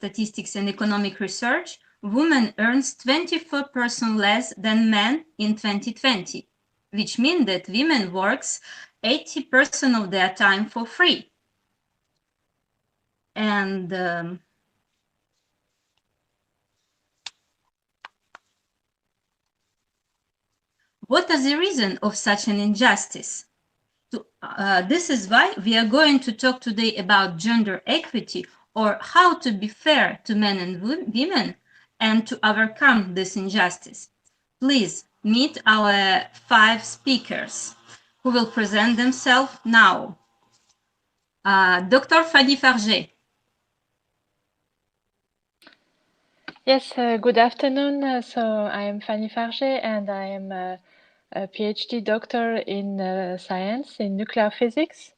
Statistics and Economic Research, women earns 24% less than men in 2020, which means that women works 80% of their time for free. And what is the reason of such an injustice? This is why we are going to talk today about gender equity, or how to be fair to men and women and to overcome this injustice. Please meet our 5 speakers who will present themselves now. Dr. Fanny Farget. Yes, good afternoon. So I am Fanny Farget and I am a PhD doctor in science in nuclear physics.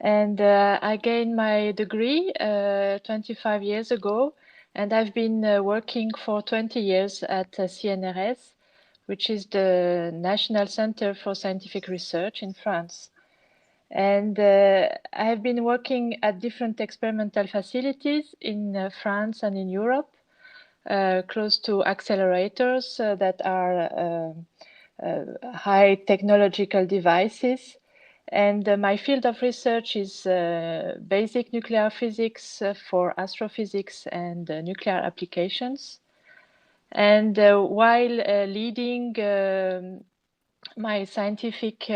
And I gained my degree 25 years ago, and I've been working for 20 years at CNRS, which is the National Center for Scientific Research in France. And I have been working at different experimental facilities in France and in Europe, close to accelerators that are high technological devices. And my field of research is basic nuclear physics for astrophysics and nuclear applications. And while leading my scientific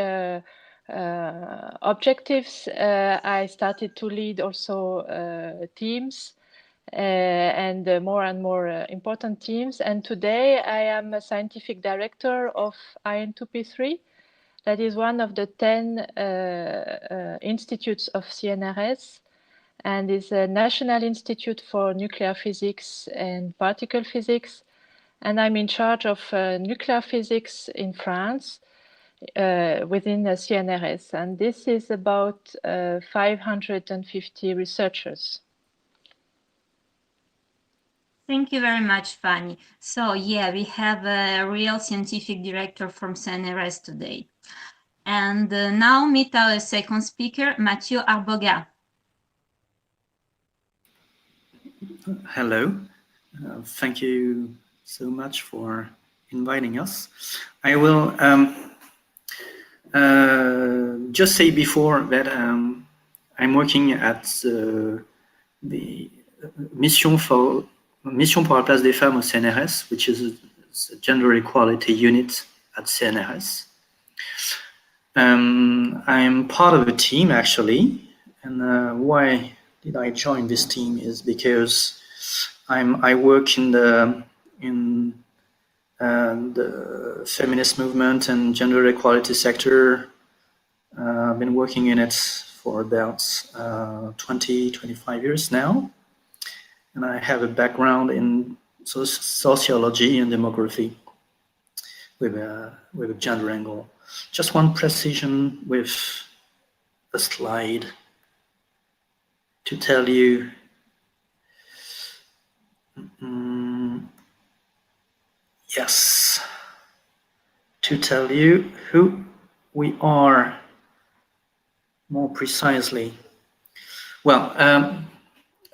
objectives, I started to lead also teams and more important teams. And today I am a scientific director of IN2P3. That is one of the 10 institutes of CNRS, and is a National Institute for Nuclear Physics and Particle Physics. And I'm in charge of nuclear physics in France within the CNRS. And this is about 550 researchers. Thank you very much, Fanny. So yeah, we have a real scientific director from CNRS today. And now meet our second speaker, Mathieu Arbogat. Hello, thank you so much for inviting us. I will just say before that I'm working at the Mission pour la place des femmes au CNRS, which is a gender equality unit at CNRS. I'm part of a team actually, and why did I join this team is because I work in the feminist movement and gender equality sector. I've been working in it for about 20-25 years now, and I have a background in sociology and demography with a gender angle. Just one precision with a slide to tell you. Yes, to tell you who we are more precisely. Well,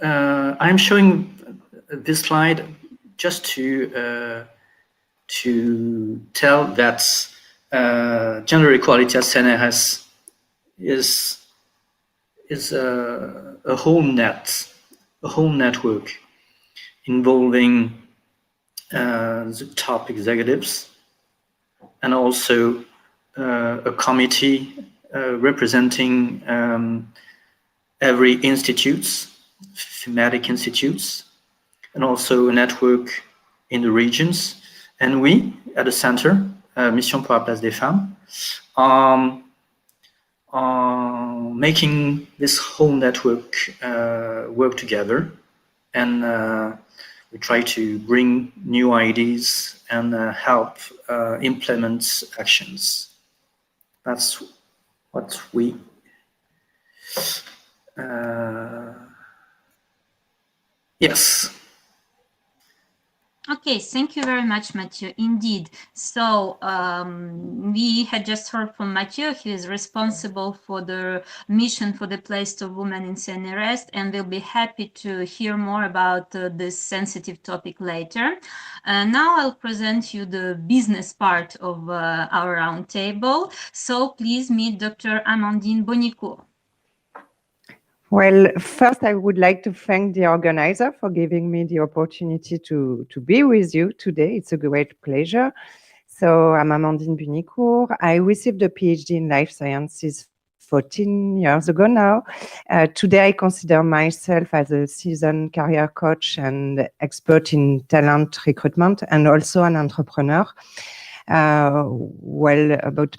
I'm showing this slide just to tell that gender equality at CNRS is a whole network involving the top executives and also a committee representing every institutes, thematic institutes, and also a network in the regions. And we, at the center, Mission pour la place des femmes, making this whole network work together, and we try to bring new ideas and help implement actions. That's what we Okay. Okay, thank you very much, Mathieu. Indeed. So we had just heard from Mathieu. He is responsible for the mission for the place of women in CNRS, and we'll be happy to hear more about this sensitive topic later. Now I'll present you the business part of our roundtable. So please meet Dr. Amandine Bognicourt. Well, first, I would like to thank the organizer for giving me the opportunity to be with you today. It's a great pleasure. So I'm Amandine Bognicourt. I received a PhD in life sciences 14 years ago now. Today, I consider myself as a seasoned career coach and expert in talent recruitment and also an entrepreneur. Well, about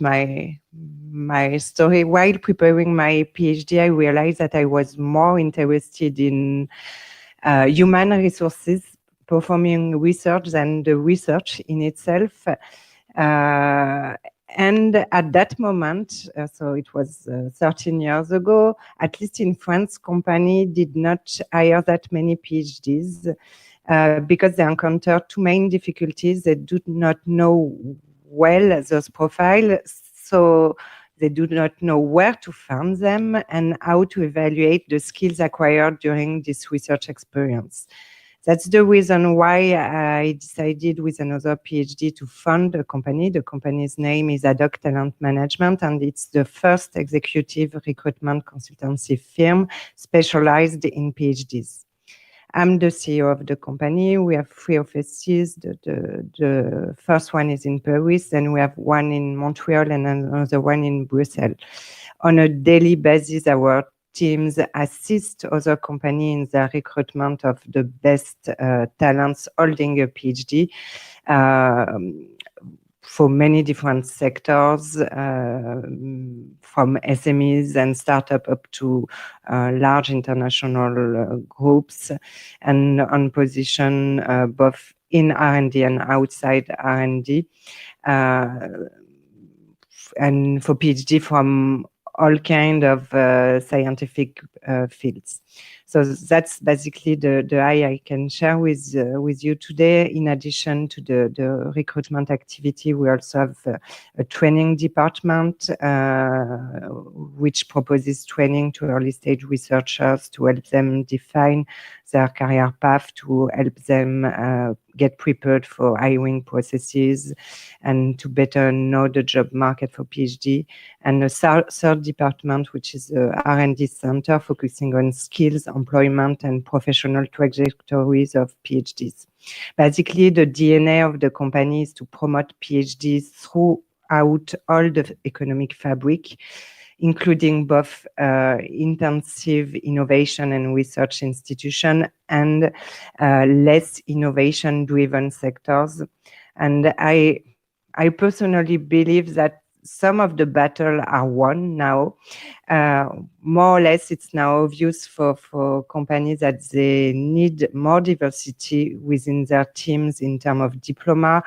my story, while preparing my PhD, I realized that I was more interested in human resources, performing research than the research in itself. And at that moment, so it was 13 years ago, at least in France, company did not hire that many PhDs because they encountered two main difficulties. They do not know well those profiles, so they do not know where to find them and how to evaluate the skills acquired during this research experience. That's the reason why I decided with another PhD to fund a company. The company's name is Adoc Talent Management, and it's the first executive recruitment consultancy firm specialized in PhDs. I'm the CEO of the company. We have 3 offices. The first one is in Paris, and we have one in Montreal and another one in Brussels. On a daily basis, our teams assist other companies in the recruitment of the best talents holding a PhD for many different sectors, from SMEs and startup up to large international groups, and on position both in R&D and outside R&D, and for PhD from all kind of scientific fields. So that's basically the I can share with you today. In addition to the recruitment activity, we also have a training department which proposes training to early stage researchers to help them define their career path, to help them get prepared for hiring processes and to better know the job market for PhD. And a third department, which is the R&D center, focusing on skills, employment, and professional trajectories of PhDs. Basically, the DNA of the company is to promote PhDs throughout all the economic fabric, including both intensive innovation and research institutions and less innovation-driven sectors. And I personally believe that some of the battles are won now. More or less, it's now obvious for companies that they need more diversity within their teams in terms of diploma,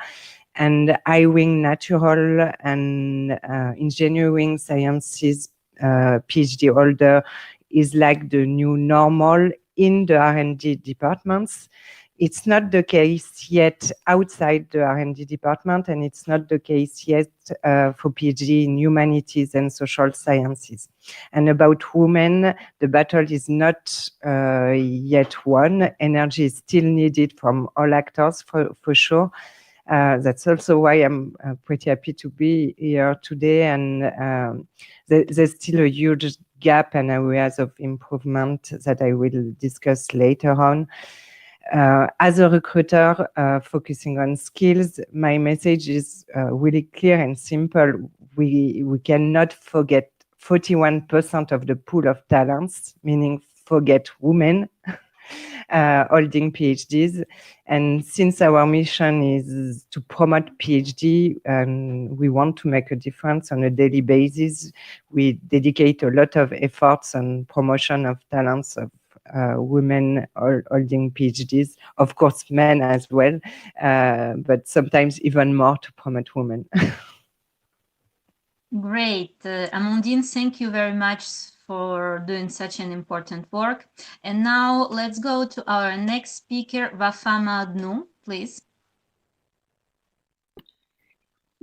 and hiring natural and engineering sciences PhD holder is like the new normal in the R&D departments. It's not the case yet outside the R&D department, and it's not the case yet for PhD in humanities and social sciences. And about women, the battle is not yet won. Energy is still needed from all actors, for sure. That's also why I'm pretty happy to be here today. And there's still a huge gap and areas of improvement that I will discuss later on. As a recruiter focusing on skills, my message is really clear and simple. We cannot forget 41% of the pool of talents, meaning forget women holding PhDs. And since our mission is to promote PhD and we want to make a difference on a daily basis, we dedicate a lot of efforts on promotion of talents of women holding PhDs, of course men as well, but sometimes even more to promote women. Great. Amandine, thank you very much for doing such an important work. And now let's go to our next speaker, Wafaa Maadnous, please.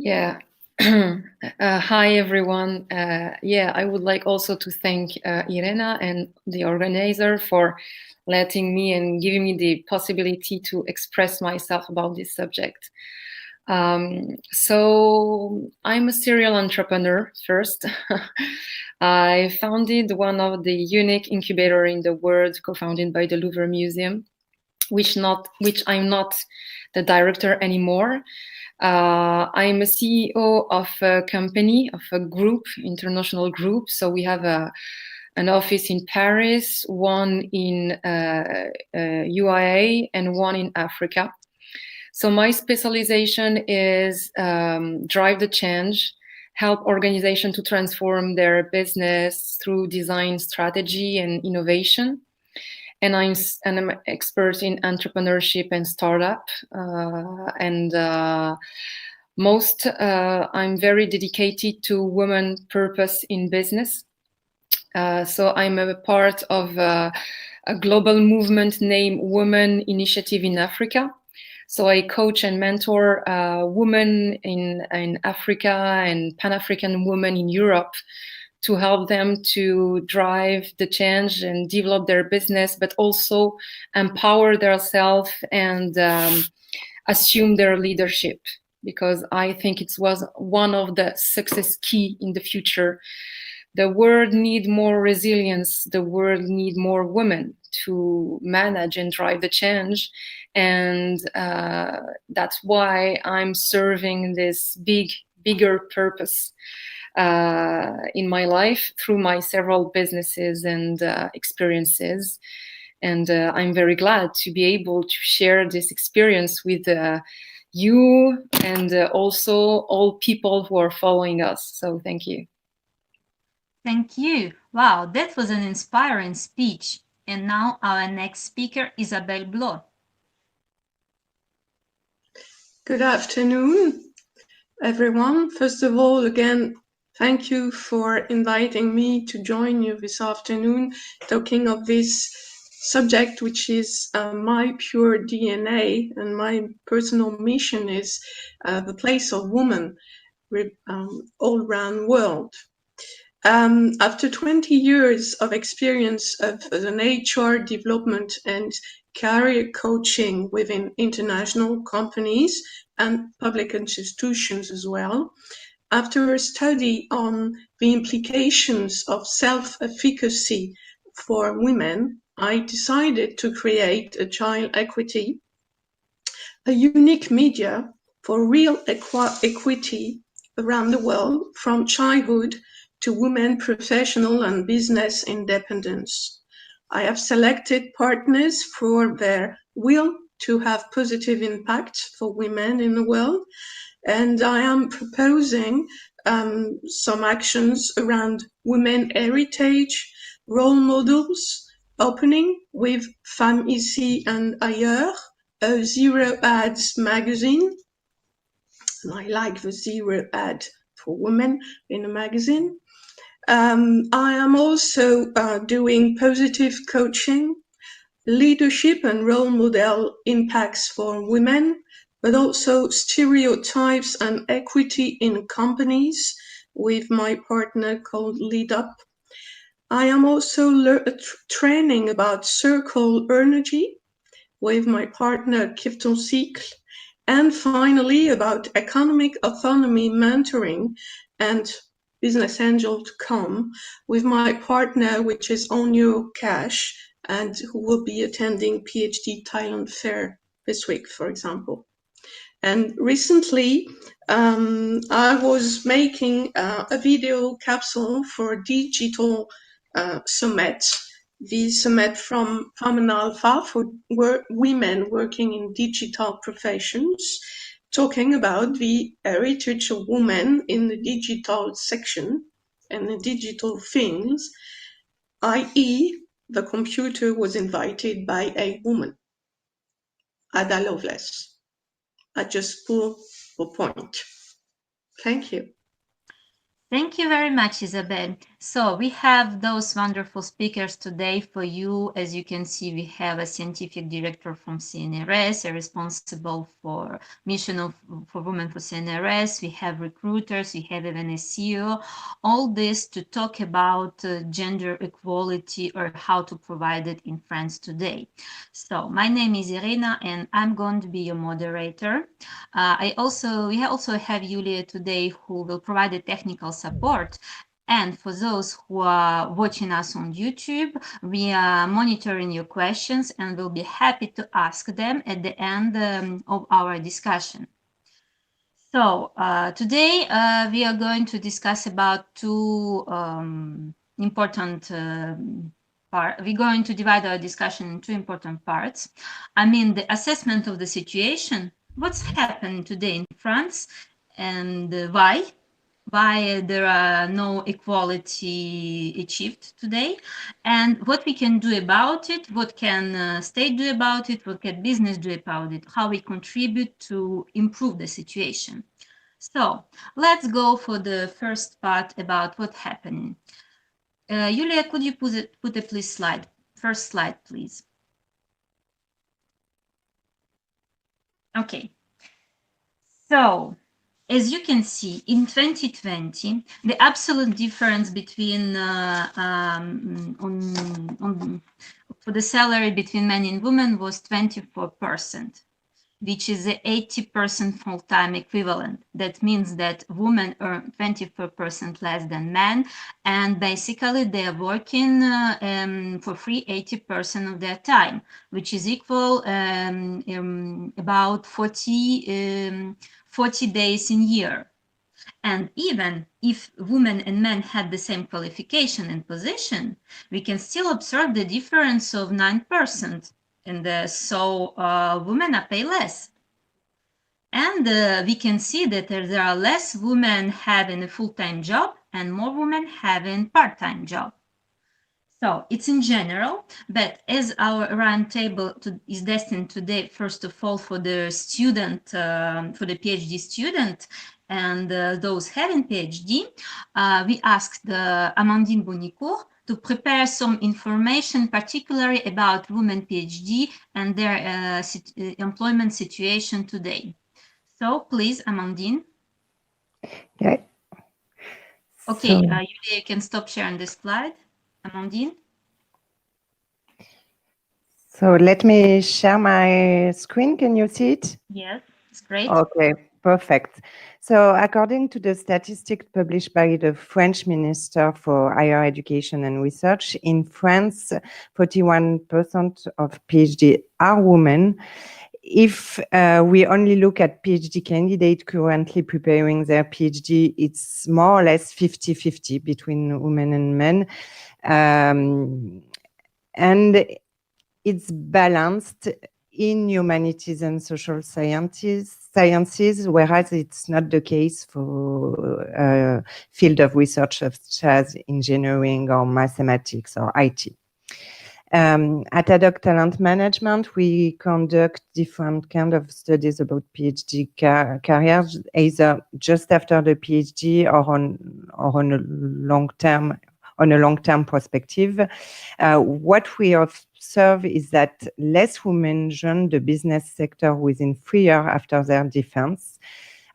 Yeah. Hi, everyone. Yeah, I would like also to thank Irena and the organizer for letting me and giving me the possibility to express myself about this subject. So I'm a serial entrepreneur first. I founded one of the unique incubator in the world, co-founded by the Louvre Museum, which I'm not the director anymore. I'm a CEO of a company, of a group, international group. So we have an office in Paris, one in UAE, and one in Africa. So my specialization is drive the change, help organizations to transform their business through design strategy and innovation. And I'm an expert in entrepreneurship and startup. I'm very dedicated to women purpose in business. So I'm a part of a global movement named Women Initiative in Africa. So I coach and mentor women in Africa and Pan-African women in Europe to help them to drive the change and develop their business, but also empower themselves and assume their leadership, because I think it was one of the success key in the future. The world needs more resilience. The world needs more women to manage and drive the change. And that's why I'm serving this bigger purpose in my life through my several businesses and experiences. And I'm very glad to be able to share this experience with you and also all people who are following us. So thank you. Thank you. Wow, that was an inspiring speech. And now our next speaker, Isabelle Blot. Good afternoon, everyone. First of all, again, thank you for inviting me to join you this afternoon, talking of this subject, which is my pure DNA, and my personal mission is the place of women all around the world. After 20 years of experience as an HR development and career coaching within international companies and public institutions as well, after a study on the implications of self-efficacy for women, I decided to create a Child Equity, a unique media for real equity around the world, from childhood to women professional and business independence. I have selected partners for their will to have positive impact for women in the world, and I am proposing some actions around women heritage, role models, opening with Femmes ici and ailleurs, a zero ads magazine. And I like the zero ad for women in a magazine. I am also doing positive coaching, leadership and role model impacts for women, but also stereotypes and equity in companies with my partner called Lead Up. I am also training about circle energy with my partner Kirton Cycle, and finally about economic autonomy mentoring and business angel to come with my partner, which is Onyo Cash, and who will be attending ph.d. Talent Fair this week, for example. And recently, I was making a video capsule for Digital Summit, the summit from Femmes Alpha for women working in digital professions, talking about the heritage of women in the digital section and the digital things, i.e. the computer was invited by a woman, Ada Lovelace. I just pull the point. Thank you. Thank you very much, Isabelle. So we have those wonderful speakers today for you. As you can see, we have a scientific director from CNRS, responsible for mission for women for CNRS. We have recruiters, we have even a CEO. All this to talk about gender equality or how to provide it in France today. So my name is Irina, and I'm going to be your moderator. We also have Julia today, who will provide the technical support. And for those who are watching us on YouTube, we are monitoring your questions and we'll be happy to ask them at the end of our discussion. So today we are going to discuss about two important parts. We're going to divide our discussion in two important parts. I mean, the assessment of the situation, what's happening today in France, and why there are no equality achieved today, and what we can do about it, what can state do about it, what can business do about it, how we contribute to improve the situation. So let's go for the first part about what's happening. Julia, could you put a please slide, first slide, please? Okay. So, as you can see, in 2020, the absolute difference between for the salary between men and women was 24%, which is the 80% full-time equivalent. That means that women earn 24% less than men, and basically they are working for free 80% of their time, which is equal about 40 days in year. And even if women and men had the same qualification and position, we can still observe the difference of 9%. And so women are paid less. And we can see that there are less women having a full-time job and more women having part-time job. So it's in general, but as our roundtable is destined today, first of all, for the student, for the PhD student, and those having PhD, we asked Amandine Bognicourt to prepare some information, particularly about women PhD and their employment situation today. So please, Amandine. Okay. Okay, you can stop sharing this slide, Amandine. So let me share my screen. Can you see it? Yes, it's great. Okay, perfect. So according to the statistics published by the French Minister for Higher Education and Research, in France, 41% of PhD are women. If we only look at PhD candidates currently preparing their PhD, it's more or less 50-50 between women and men. And it's balanced in humanities and social sciences, whereas it's not the case for field of research such as engineering or mathematics or IT. At Adoc Talent Management, we conduct different kind of studies about PhD careers, either just after the PhD or on a long-term perspective. What we observe is that less women join the business sector within 3 years after their defense.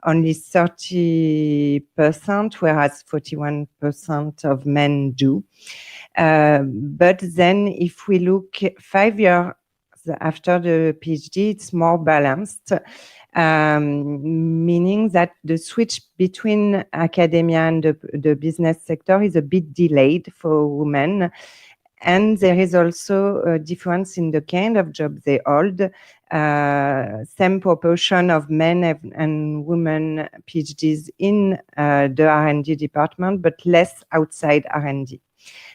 Only 30%, whereas 41% of men do. But then if we look 5 years after the PhD, it's more balanced, meaning that the switch between academia and the business sector is a bit delayed for women. And there is also a difference in the kind of job they hold. Same proportion of men and women PhDs in the R&D department, but less outside R&D.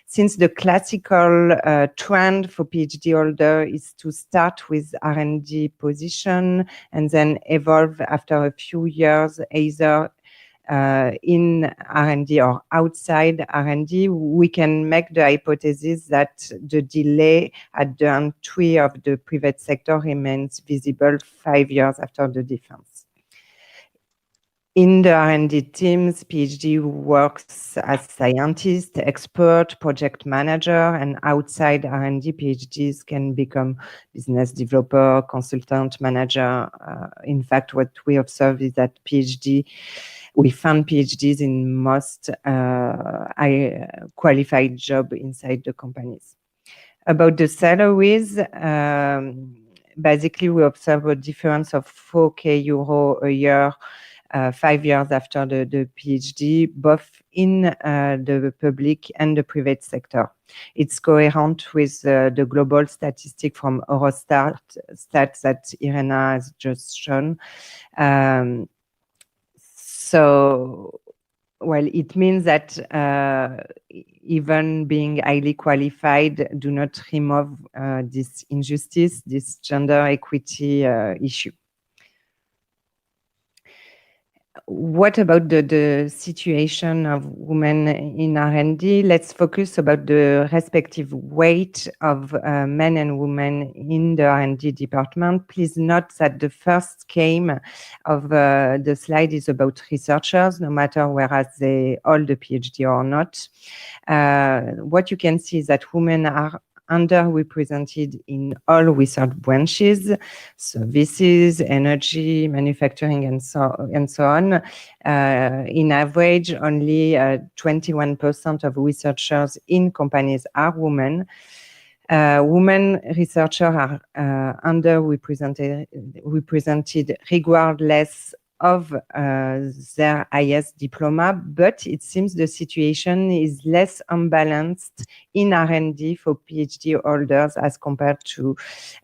Since the classical trend for PhD holder is to start with R&D position and then evolve after a few years, either in R&D or outside R&D, we can make the hypothesis that the delay at the entry of the private sector remains visible 5 years after the defense. In the R&D teams, PhD works as scientist, expert, project manager, and outside R&D, PhDs can become business developer, consultant, manager. In fact, what we observe is that we found PhDs in most qualified job inside the companies. About the salaries, basically we observe a difference of 4K euro a year 5 years after the PhD, both in the public and the private sector. It's coherent with the global statistic from Eurostat stats that Irena has just shown. So, well, it means that even being highly qualified do not remove this injustice, this gender equity issue. What about the situation of women in R&D? Let's focus about the respective weight of men and women in the R&D department. Please note that the first scheme of the slide is about researchers, no matter whether they hold a PhD or not. What you can see is that women are underrepresented in all research branches, services, energy, manufacturing, and so on. In average, only 21% of researchers in companies are women. Women researchers are underrepresented regardless of their highest diploma, but it seems the situation is less unbalanced in R&D for PhD holders as compared to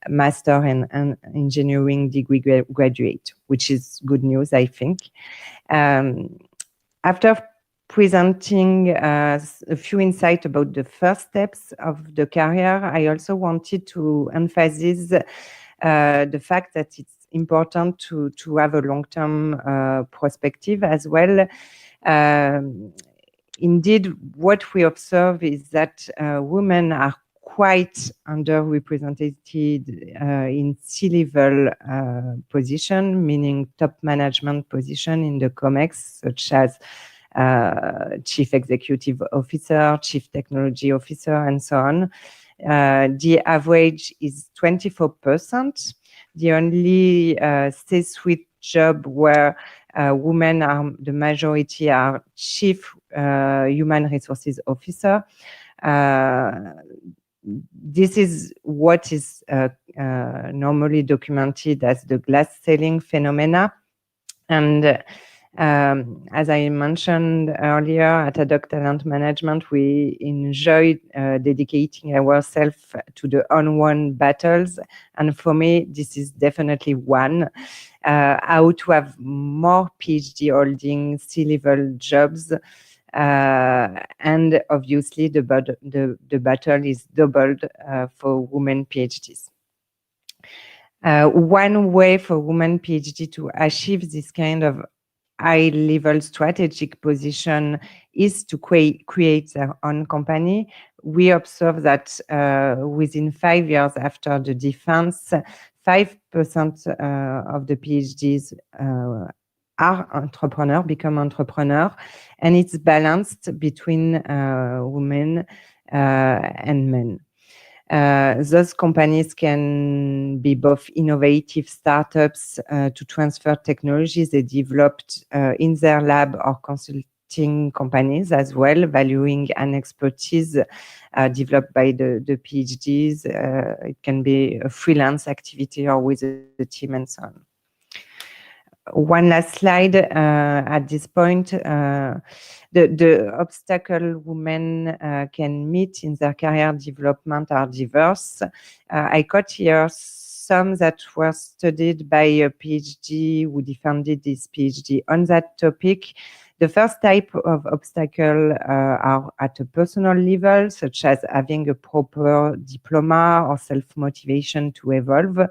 master and engineering degree graduate, which is good news, I think. After presenting a few insights about the first steps of the career, I also wanted to emphasize the fact that it's important to have a long-term perspective as well. Indeed, what we observe is that women are quite underrepresented in C-level position, meaning top management position in the COMEX, such as Chief Executive Officer, Chief Technology Officer, and so on. The average is 24%. The only C-suite job where women are the majority are Chief Human Resources Officer. This is what is normally documented as the glass ceiling phenomena. And as I mentioned earlier, at Adoc Talent Management, we enjoy dedicating ourselves to the unwon battles. And for me, this is definitely one. How to have more PhD holding C-level jobs. And obviously, the battle is doubled for women PhDs. One way for women PhD to achieve this kind of high-level strategic position is to create their own company. We observe that within 5 years after the defense, 5% of the PhDs become entrepreneurs, and it's balanced between women and men. Those companies can be both innovative startups to transfer technologies they developed in their lab, or consulting companies as well, valuing an expertise developed by the PhDs. It can be a freelance activity or with a team and so on. One last slide at this point. The obstacles women can meet in their career development are diverse. I got here some that were studied by a PhD who defended this PhD on that topic. The first type of obstacle are at a personal level, such as having a proper diploma or self-motivation to evolve.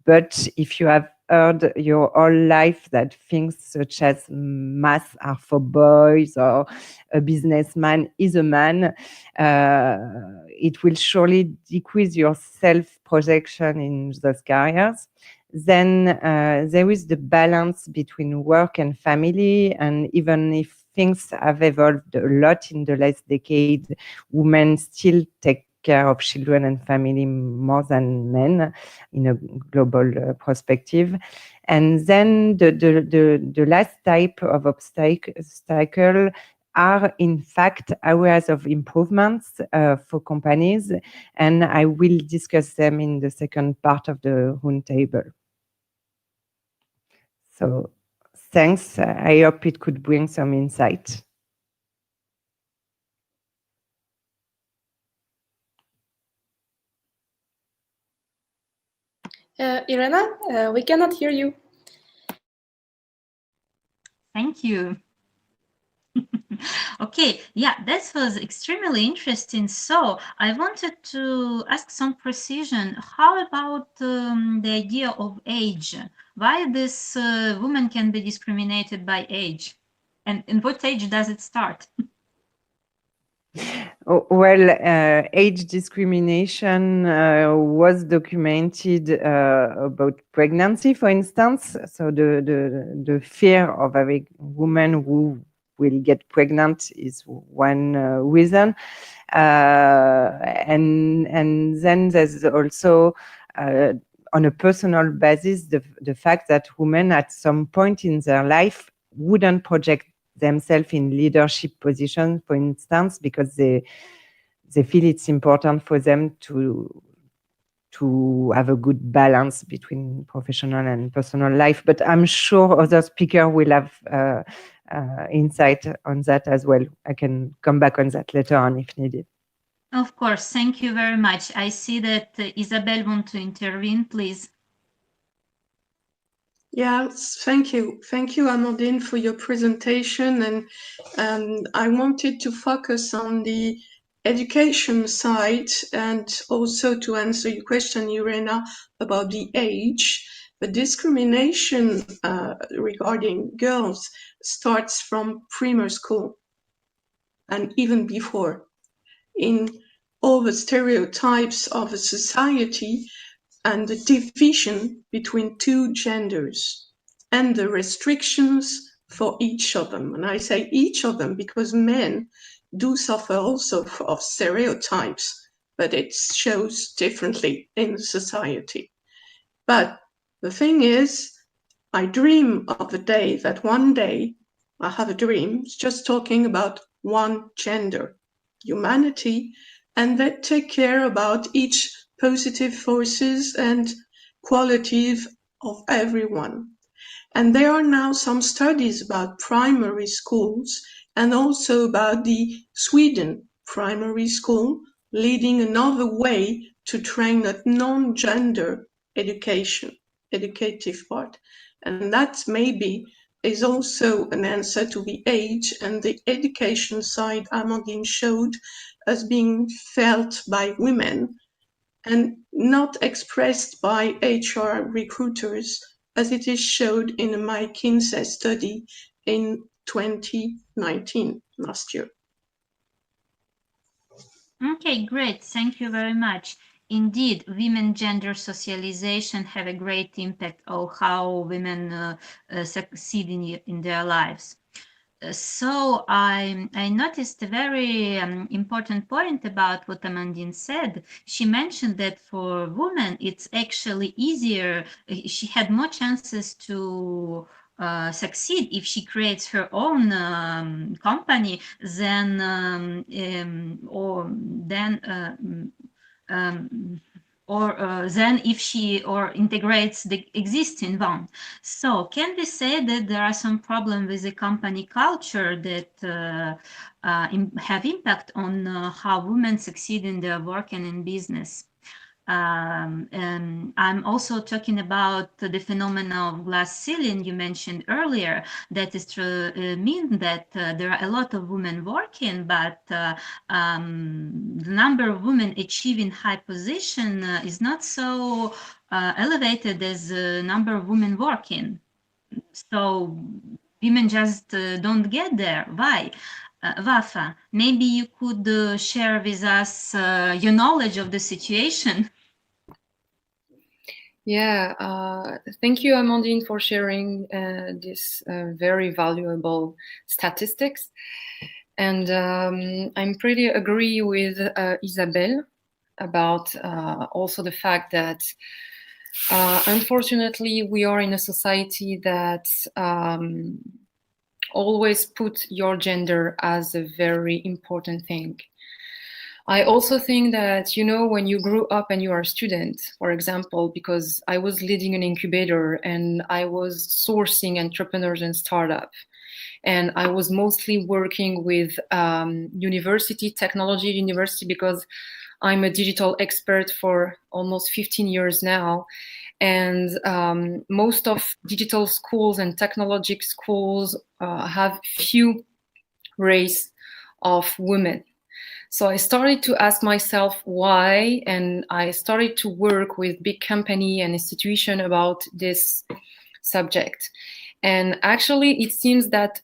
But if you have heard your whole life that things such as math are for boys or a businessman is a man, it will surely decrease your self-projection in those careers. Then there is the balance between work and family, and even if things have evolved a lot in the last decade, women still take care of children and family more than men in a global perspective. And then the last type of obstacle are in fact areas of improvements for companies, and I will discuss them in the second part of the roundtable. So thanks. I hope it could bring some insight. Irena, we cannot hear you. Thank you. Okay, yeah, that was extremely interesting. So I wanted to ask some precision. How about the idea of age? Why this woman can be discriminated by age? And in what age does it start? Well, age discrimination was documented about pregnancy, for instance. So the fear of a woman who will get pregnant is one reason, and then there's also on a personal basis the fact that women at some point in their life wouldn't project themselves in leadership positions, for instance, because they feel it's important for them to have a good balance between professional and personal life. But I'm sure other speakers will have insight on that as well. I can come back on that later on if needed. Of course, thank you very much. I see that Isabelle wants to intervene, please. Yes, thank you. Thank you, Amandine, for your presentation. And I wanted to focus on the education side and also to answer your question, Irena, about the age. The discrimination regarding girls starts from primary school and even before. In all the stereotypes of a society, and the division between two genders and the restrictions for each of them. And I say each of them because men do suffer also of stereotypes, but it shows differently in society. But the thing is, I dream of a day that one day I have a dream just talking about one gender, humanity, and that take care about each positive forces and qualities of everyone. And there are now some studies about primary schools and also about the Sweden primary school leading another way to train that non-gender educative part. And that maybe is also an answer to the age and the education side Amandine showed as being felt by women and not expressed by HR recruiters as it is showed in a McKinsey study in 2019, last year. Okay, great. Thank you very much. Indeed, women gender socialization have a great impact on how women succeed in their lives. So I noticed a very important point about what Amandine said. She mentioned that for women, it's actually easier. She had more chances to succeed if she creates her own company than if she integrates the existing one. So can we say that there are some problems with the company culture that have impact on how women succeed in their work and in business? I'm also talking about the phenomenon of glass ceiling you mentioned earlier. That is to mean that there are a lot of women working, but the number of women achieving high position is not so elevated as the number of women working. So women just don't get there. Why? Wafaa, maybe you could share with us your knowledge of the situation. Yeah, thank you, Amandine, for sharing this very valuable statistics. And I'm pretty agree with Isabelle about also the fact that unfortunately we are in a society that always put your gender as a very important thing. I also think that, you know, when you grew up and you are a student, for example, because I was leading an incubator and I was sourcing entrepreneurs and startups, and I was mostly working with technology university, because I'm a digital expert for almost 15 years now. And most of digital schools and technology schools have few race of women. So I started to ask myself why, and I started to work with big company and institution about this subject. And actually, it seems that,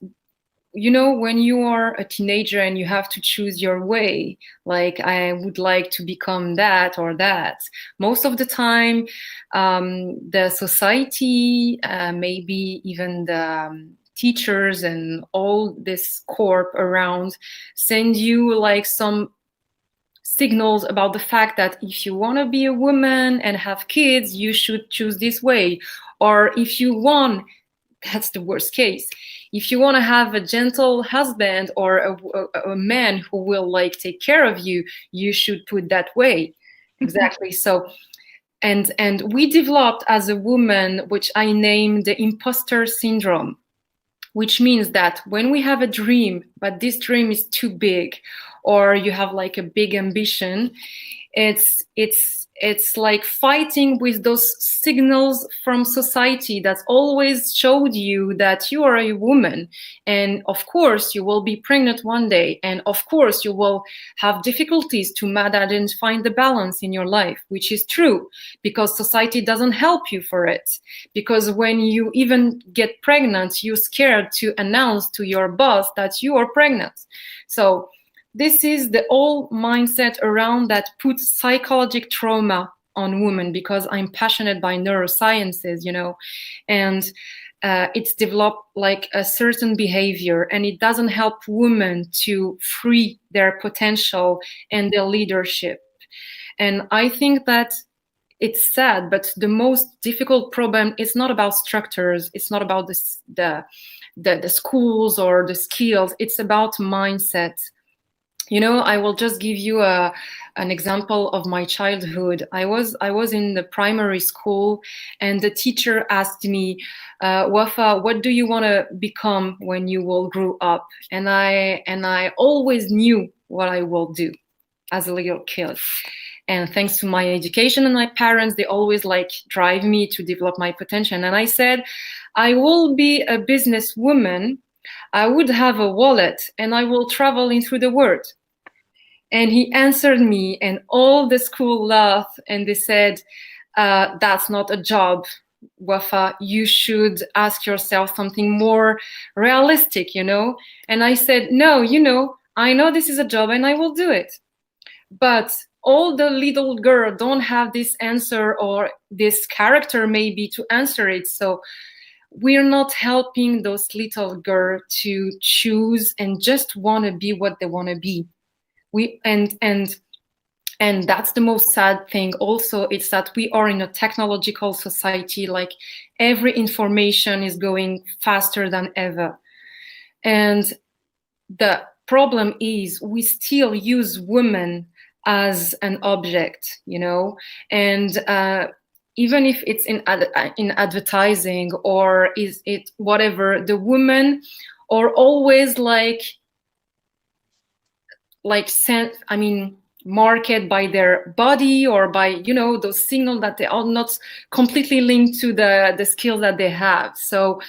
you know, when you are a teenager and you have to choose your way, like I would like to become that or that, most of the time, the society, maybe even the teachers and all this corp around send you like some signals about the fact that if you want to be a woman and have kids, you should choose this way. Or if you want, that's the worst case, if you want to have a gentle husband or a man who will like take care of you, you should put that way. Exactly. So and we developed as a woman, which I named the imposter syndrome, which means that when we have a dream, but this dream is too big, or you have like a big ambition, it's like fighting with those signals from society that always showed you that you are a woman, and of course you will be pregnant one day, and of course you will have difficulties to manage and find the balance in your life, which is true, because society doesn't help you for it. Because when you even get pregnant, you're scared to announce to your boss that you are pregnant. So this is the old mindset around that puts psychological trauma on women, because I'm passionate by neurosciences, you know, and it's developed like a certain behavior, and it doesn't help women to free their potential and their leadership. And I think that it's sad, but the most difficult problem is not about structures, it's not about the schools or the skills, it's about mindset. You know, I will just give you an example of my childhood. I was in the primary school, and the teacher asked me, Wafaa, what do you want to become when you will grow up? And I always knew what I will do as a little kid. And thanks to my education and my parents, they always like drive me to develop my potential. And I said, I will be a businesswoman. I would have a wallet, and I will travel in through the world. And he answered me, and all the school laughed, and they said, that's not a job, Wafaa. You should ask yourself something more realistic, you know? And I said, no, you know, I know this is a job and I will do it. But all the little girls don't have this answer or this character maybe to answer it. So we're not helping those little girls to choose and just want to be what they want to be. And that's the most sad thing also, it's that we are in a technological society, like every information is going faster than ever. And the problem is we still use women as an object, you know, and even if it's in advertising or is it whatever, the women are always market by their body or by, you know, those signals that they are not completely linked to the skills that they have. So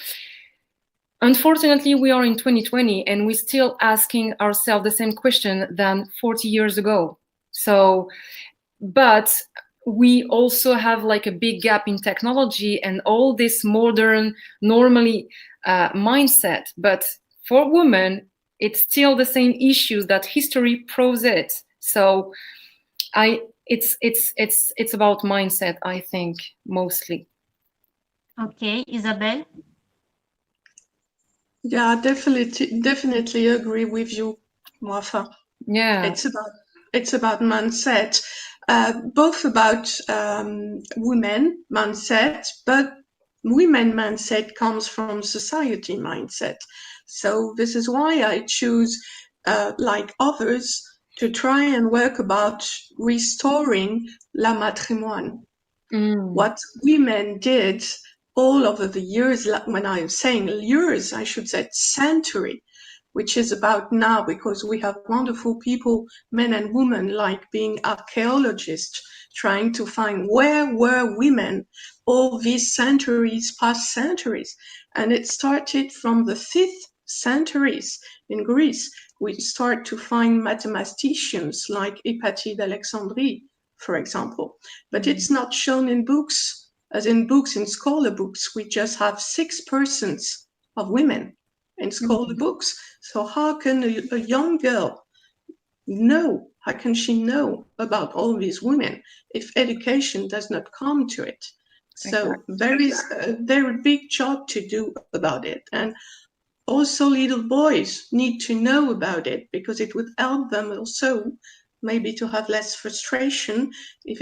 unfortunately, we are in 2020 and we're still asking ourselves the same question than 40 years ago. So, but we also have like a big gap in technology and all this modern, normally mindset. But for women, it's still the same issues that history proves it. So it's about mindset, I think, mostly. Okay, Isabelle? Yeah, definitely agree with you, Wafaa. Yeah. It's about mindset, both about women mindset, but women mindset comes from society mindset. So this is why I choose, like others, to try and work about restoring la matrimoine. What women did all over the years, when I'm saying years, I should say century, which is about now, because we have wonderful people, men and women, like being archaeologists, trying to find where were women all these centuries, past centuries. And it started from the 5th centuries in Greece. We start to find mathematicians like Hypatie d'Alexandrie, for example. But it's not shown in books, as in books, in scholar books. We just have 6% of women in scholar books. So how can a young girl know, how can she know about all these women if education does not come to it? So there is a very big job to do about it. And also little boys need to know about it, because it would help them also maybe to have less frustration if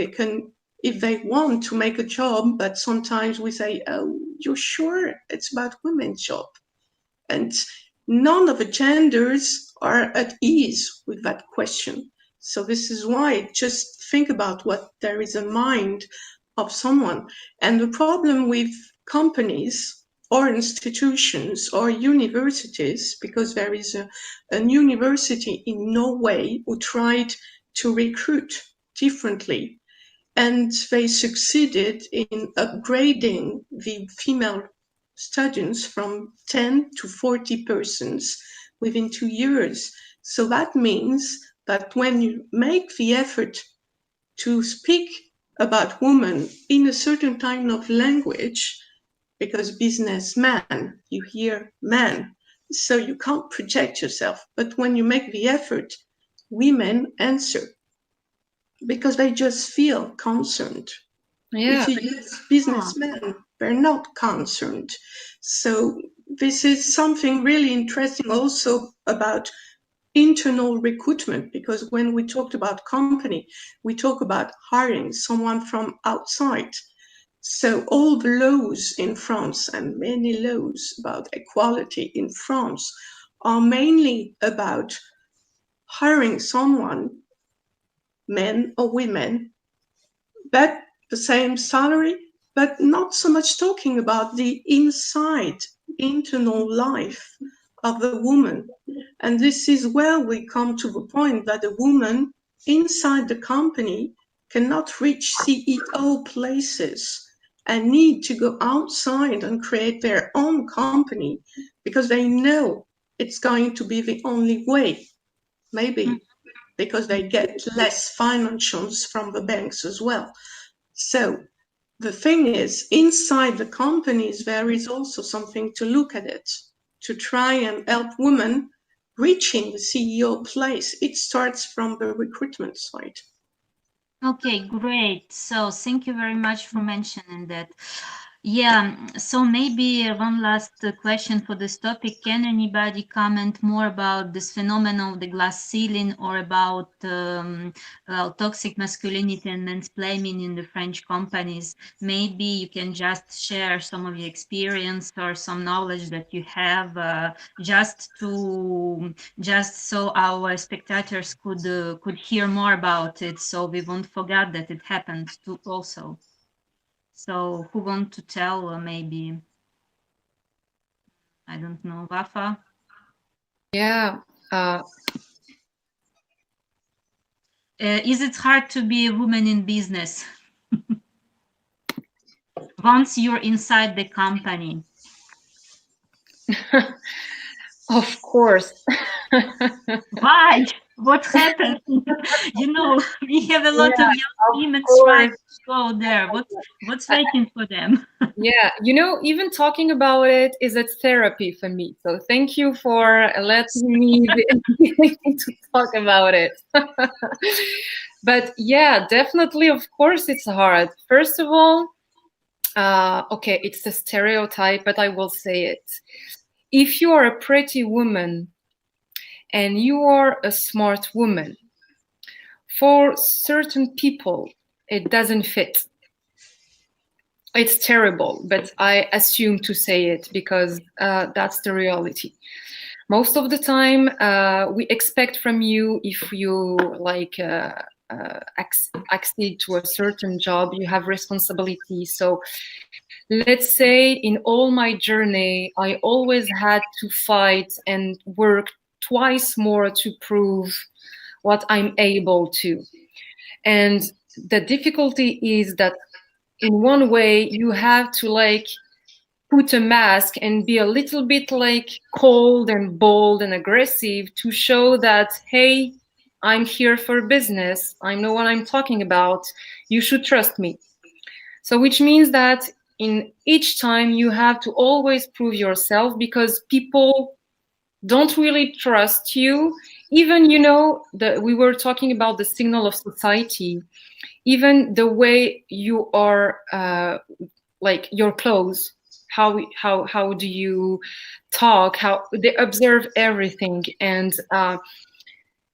they want to make a job, but sometimes we say, oh, you're sure it's about women's job? And none of the genders are at ease with that question. So this is why just think about what there is a mind of someone. And the problem with companies or institutions or universities, because there is a university in Norway who tried to recruit differently, and they succeeded in upgrading the female students from 10 to 40% within 2 years. So that means that when you make the effort to speak about women in a certain kind of language, because businessman, you hear man, so you can't project yourself. But when you make the effort, women answer, because they just feel concerned. Yeah. If you use businessmen, they're not concerned. So this is something really interesting also about internal recruitment, because when we talked about company, we talk about hiring someone from outside. So all the laws in France, and many laws about equality in France, are mainly about hiring someone, men or women, but the same salary, but not so much talking about the internal life of the woman. And this is where we come to the point that a woman inside the company cannot reach CEO places and need to go outside and create their own company, because they know it's going to be the only way, maybe because they get less financials from the banks as well. So the thing is, inside the companies, there is also something to look at it, to try and help women reaching the CEO place. It starts from the recruitment side. Okay, great. So thank you very much for mentioning that. Yeah, so maybe one last question for this topic. Can anybody comment more about this phenomenon of the glass ceiling, or about toxic masculinity and mansplaining in the French companies? Maybe you can just share some of your experience or some knowledge that you have, just so our spectators could hear more about it, so we won't forget that it happened too also. So who want to tell, maybe, I don't know, Wafaa? Yeah. Is it hard to be a woman in business once you're inside the company? Of course. Why? what happened? You know, we have a lot of young women trying to go there. What's waiting for them? Yeah, you know, even talking about it is a therapy for me. So thank you for letting me to talk about it. But yeah, definitely, of course, it's hard. First of all, okay, it's a stereotype, but I will say it. If you are a pretty woman and you are a smart woman, for certain people, it doesn't fit. It's terrible, but I assume to say it because that's the reality. Most of the time, we expect from you, if you like accede to a certain job, you have responsibility. So let's say in all my journey, I always had to fight and work twice more to prove what I'm able to. And the difficulty is that in one way, you have to like put a mask and be a little bit like cold and bold and aggressive to show that, hey, I'm here for business. I know what I'm talking about. You should trust me. So which means that in each time you have to always prove yourself because people don't really trust you. Even, you know, we were talking about the signal of society. Even the way you are, like your clothes, how do you talk? How they observe everything, and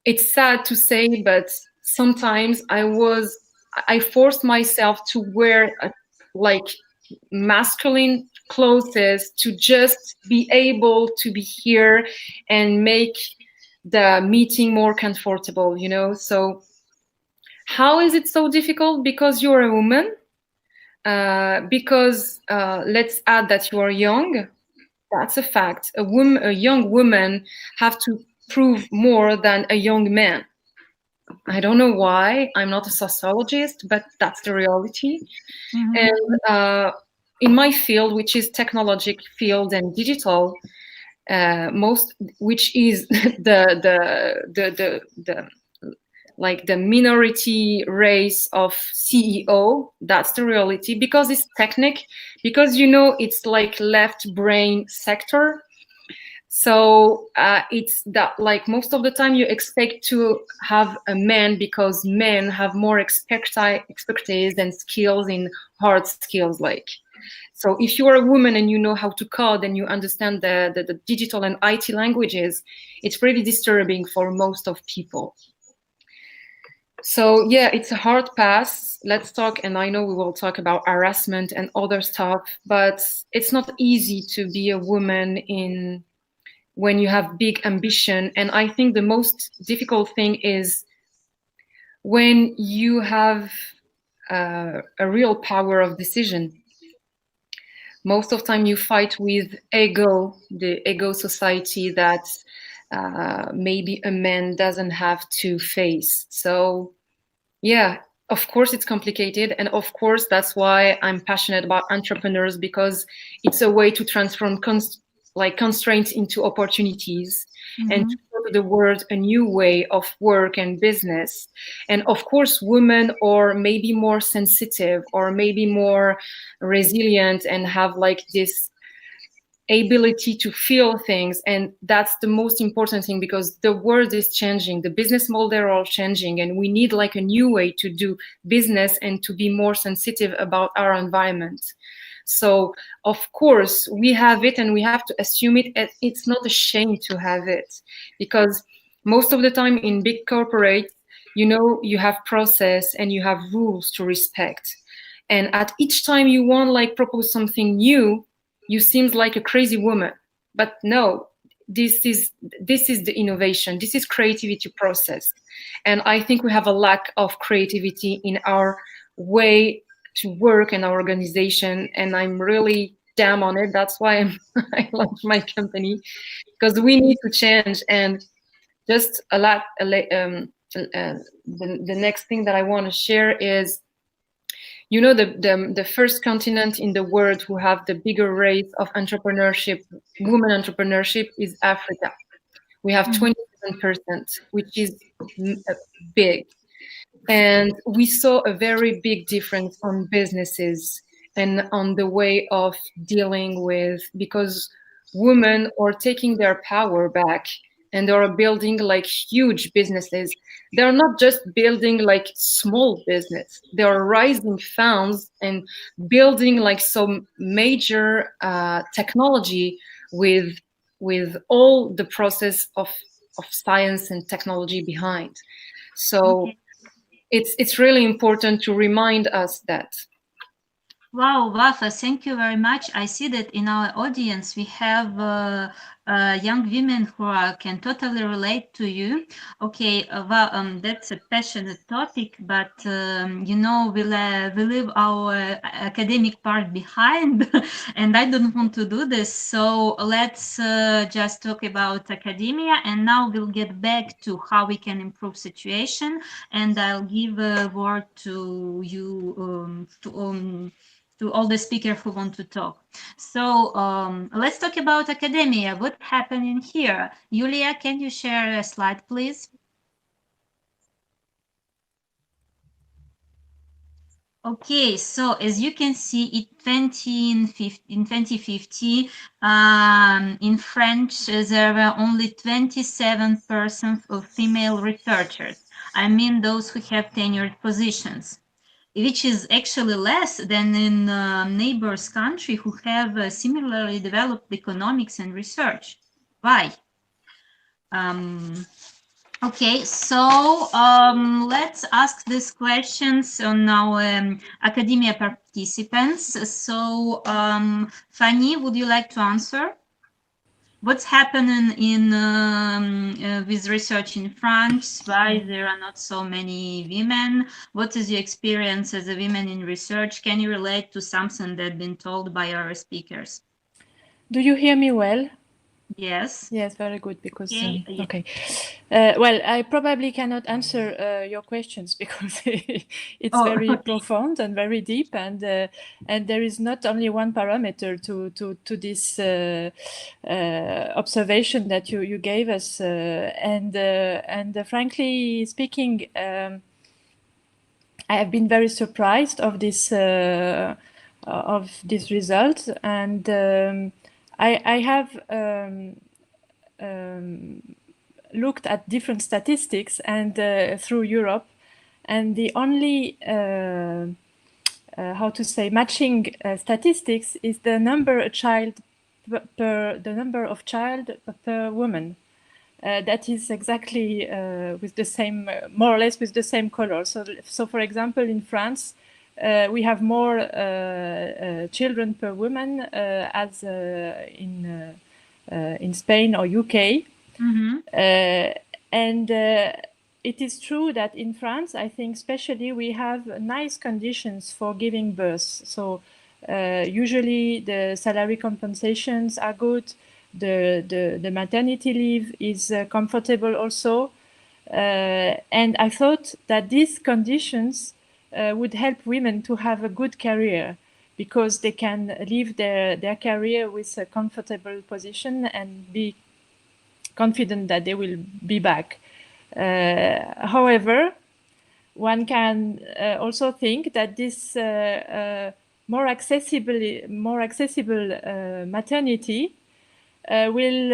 it's sad to say, but sometimes I forced myself to wear like masculine clothes to just be able to be here and make the meeting more comfortable, you know. So how is it so difficult? Because you're a woman, because let's add that you are young. That's a fact. A young woman have to prove more than a young man. I don't know why. I'm not a sociologist, but that's the reality. Mm-hmm. And in my field, which is technology field and digital, which is like the minority race of CEO, that's the reality, because it's technical, because, you know, it's like left brain sector. So it's that, like, most of the time you expect to have a man because men have more expertise and skills in hard skills, like. So if you are a woman and you know how to code and you understand the digital and IT languages, it's really disturbing for most of people. So yeah, it's a hard pass. Let's talk, and I know we will talk about harassment and other stuff, but it's not easy to be a woman when you have big ambition. And I think the most difficult thing is when you have a real power of decision. Most of the time you fight with the ego society that maybe a man doesn't have to face. So yeah, of course it's complicated. And of course, that's why I'm passionate about entrepreneurs, because it's a way to transform constraints into opportunities, mm-hmm. and to show the world a new way of work and business. And of course, women are maybe more sensitive or maybe more resilient and have like this ability to feel things. And that's the most important thing, because the world is changing, the business models are all changing, and we need like a new way to do business and to be more sensitive about our environment. So of course we have it, and we have to assume it. It's not a shame to have it, because most of the time in big corporates, you know, you have process and you have rules to respect. And at each time you want like propose something new, you seem like a crazy woman. But no, this is the innovation. This is creativity process. And I think we have a lack of creativity in our way to work in our organization, and I'm really damn on it. That's why I launched my company, because we need to change. And just the next thing that I want to share is, you know, the first continent in the world who have the bigger rate of entrepreneurship, women entrepreneurship, is Africa. We have 27 which is big. And we saw a very big difference on businesses and on the way of dealing with, because women are taking their power back and they are building like huge businesses. They're not just building like small business. They are raising funds and building like some major technology with all the process of science and technology behind. So Okay. it's really important to remind us that. Wow, Wafaa, thank you very much. I see that in our audience we have young women who can totally relate to you. Okay, well, that's a passionate topic, but you know, we leave our academic part behind, and I don't want to do this. So let's just talk about academia, and now we'll get back to how we can improve situation. And I'll give a word to you to all the speakers who want to talk. So let's talk about academia. What happened in here? Julia, can you share a slide, please? Okay, so as you can see, in 2050, in French, there were only 27% of female researchers. I mean, those who have tenured positions, which is actually less than in neighbors' country who have similarly developed economics and research. Why? Okay, so let's ask these questions on our academia participants. So, Fanny, would you like to answer? What's happening in with research in France? Why there are not so many women? What is your experience as a woman in research? Can you relate to something that's been told by our speakers? Do you hear me well? Yes. Yes, very good. Because Okay. okay. Well, I probably cannot answer your questions because it's very profound and very deep, and there is not only one parameter to this observation that you gave us, and frankly speaking, I have been very surprised of this result, and I have looked at different statistics and through Europe, and the only how to say matching statistics is the number of child per woman. That is exactly with the same, more or less with the same color. So for example, in France, we have more children per woman as in Spain or UK. Mm-hmm. And it is true that in France, I think especially we have nice conditions for giving birth. So usually the salary compensations are good. The maternity leave is comfortable also. And I thought that these conditions would help women to have a good career, because they can live their career with a comfortable position and be confident that they will be back. However, one can also think that this more accessible maternity will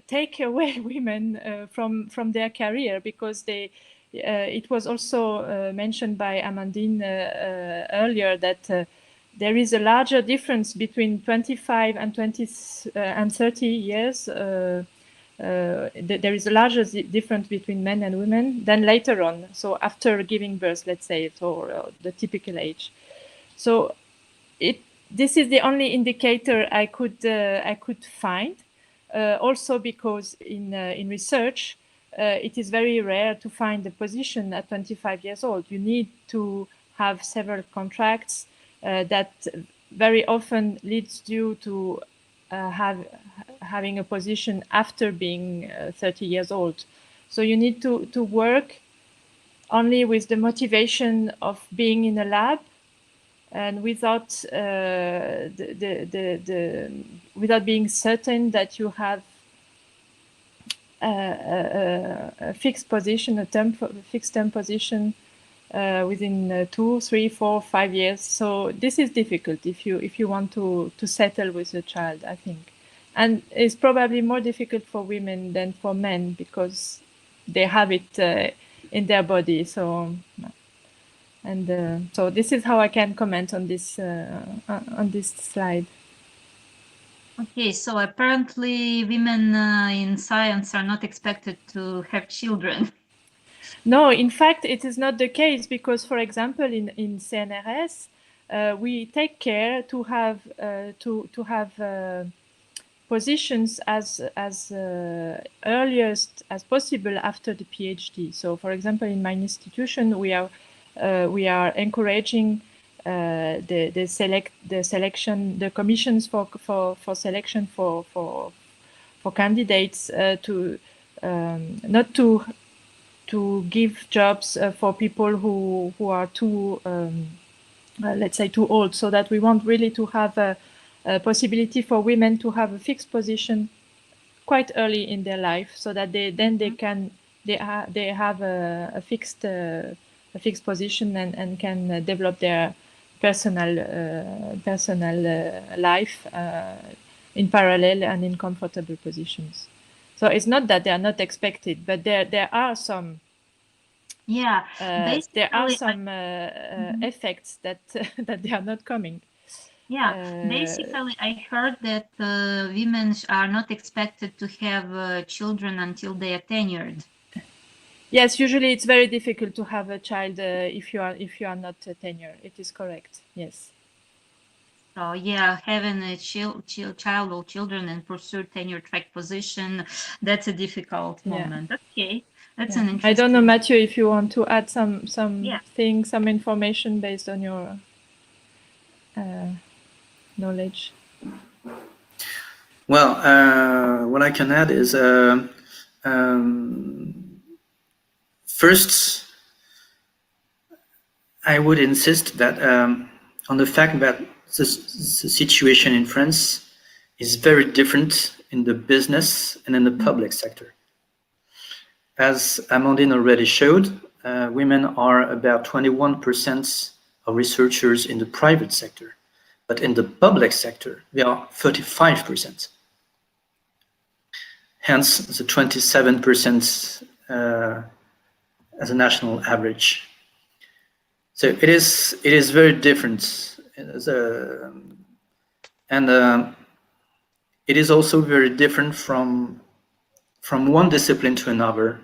take away women from their career, because they. It was also mentioned by Amandine earlier that there is a larger difference between 25 and 30 years. There is a larger difference between men and women than later on. So after giving birth, let's say, or the typical age. So this is the only indicator I could find. Also because in research, it is very rare to find a position at 25 years old. You need to have several contracts that very often leads you to having a position after being 30 years old. So you need to work only with the motivation of being in a lab, and without without being certain that you have a fixed position, fixed term position within 2, 3, 4, 5 years. So this is difficult if you want to settle with a child, I think, and it's probably more difficult for women than for men because they have it in their body. So, and so this is how I can comment on this slide. Okay, so apparently women in science are not expected to have children. No, in fact, it is not the case because, for example, in CNRS, we take care to have positions as earliest as possible after the PhD. So, for example, in my institution, we are encouraging the commissions for selection for candidates to not to give jobs for people who are too let's say too old, so that we want really to have a possibility for women to have a fixed position quite early in their life, so that they have a fixed position and can develop their personal life in parallel and in comfortable positions. So it's not that they are not expected, but there are some. Yeah, there are some effects that that they are not coming. Yeah, basically, I heard that women are not expected to have children until they are tenured. Yes, usually it's very difficult to have a child if you are not tenured. It is correct. Yes. So yeah, having a child or children and pursue tenure track position, that's a difficult moment. Okay, that's an interesting. I don't know, Mathieu, if you want to add some information based on your knowledge. Well, what I can add is first, I would insist that on the fact that the situation in France is very different in the business and in the public sector. As Amandine already showed, women are about 21% of researchers in the private sector, but in the public sector, they are 35%. Hence, the 27% as a national average. So it is very different, and it is also very different from one discipline to another.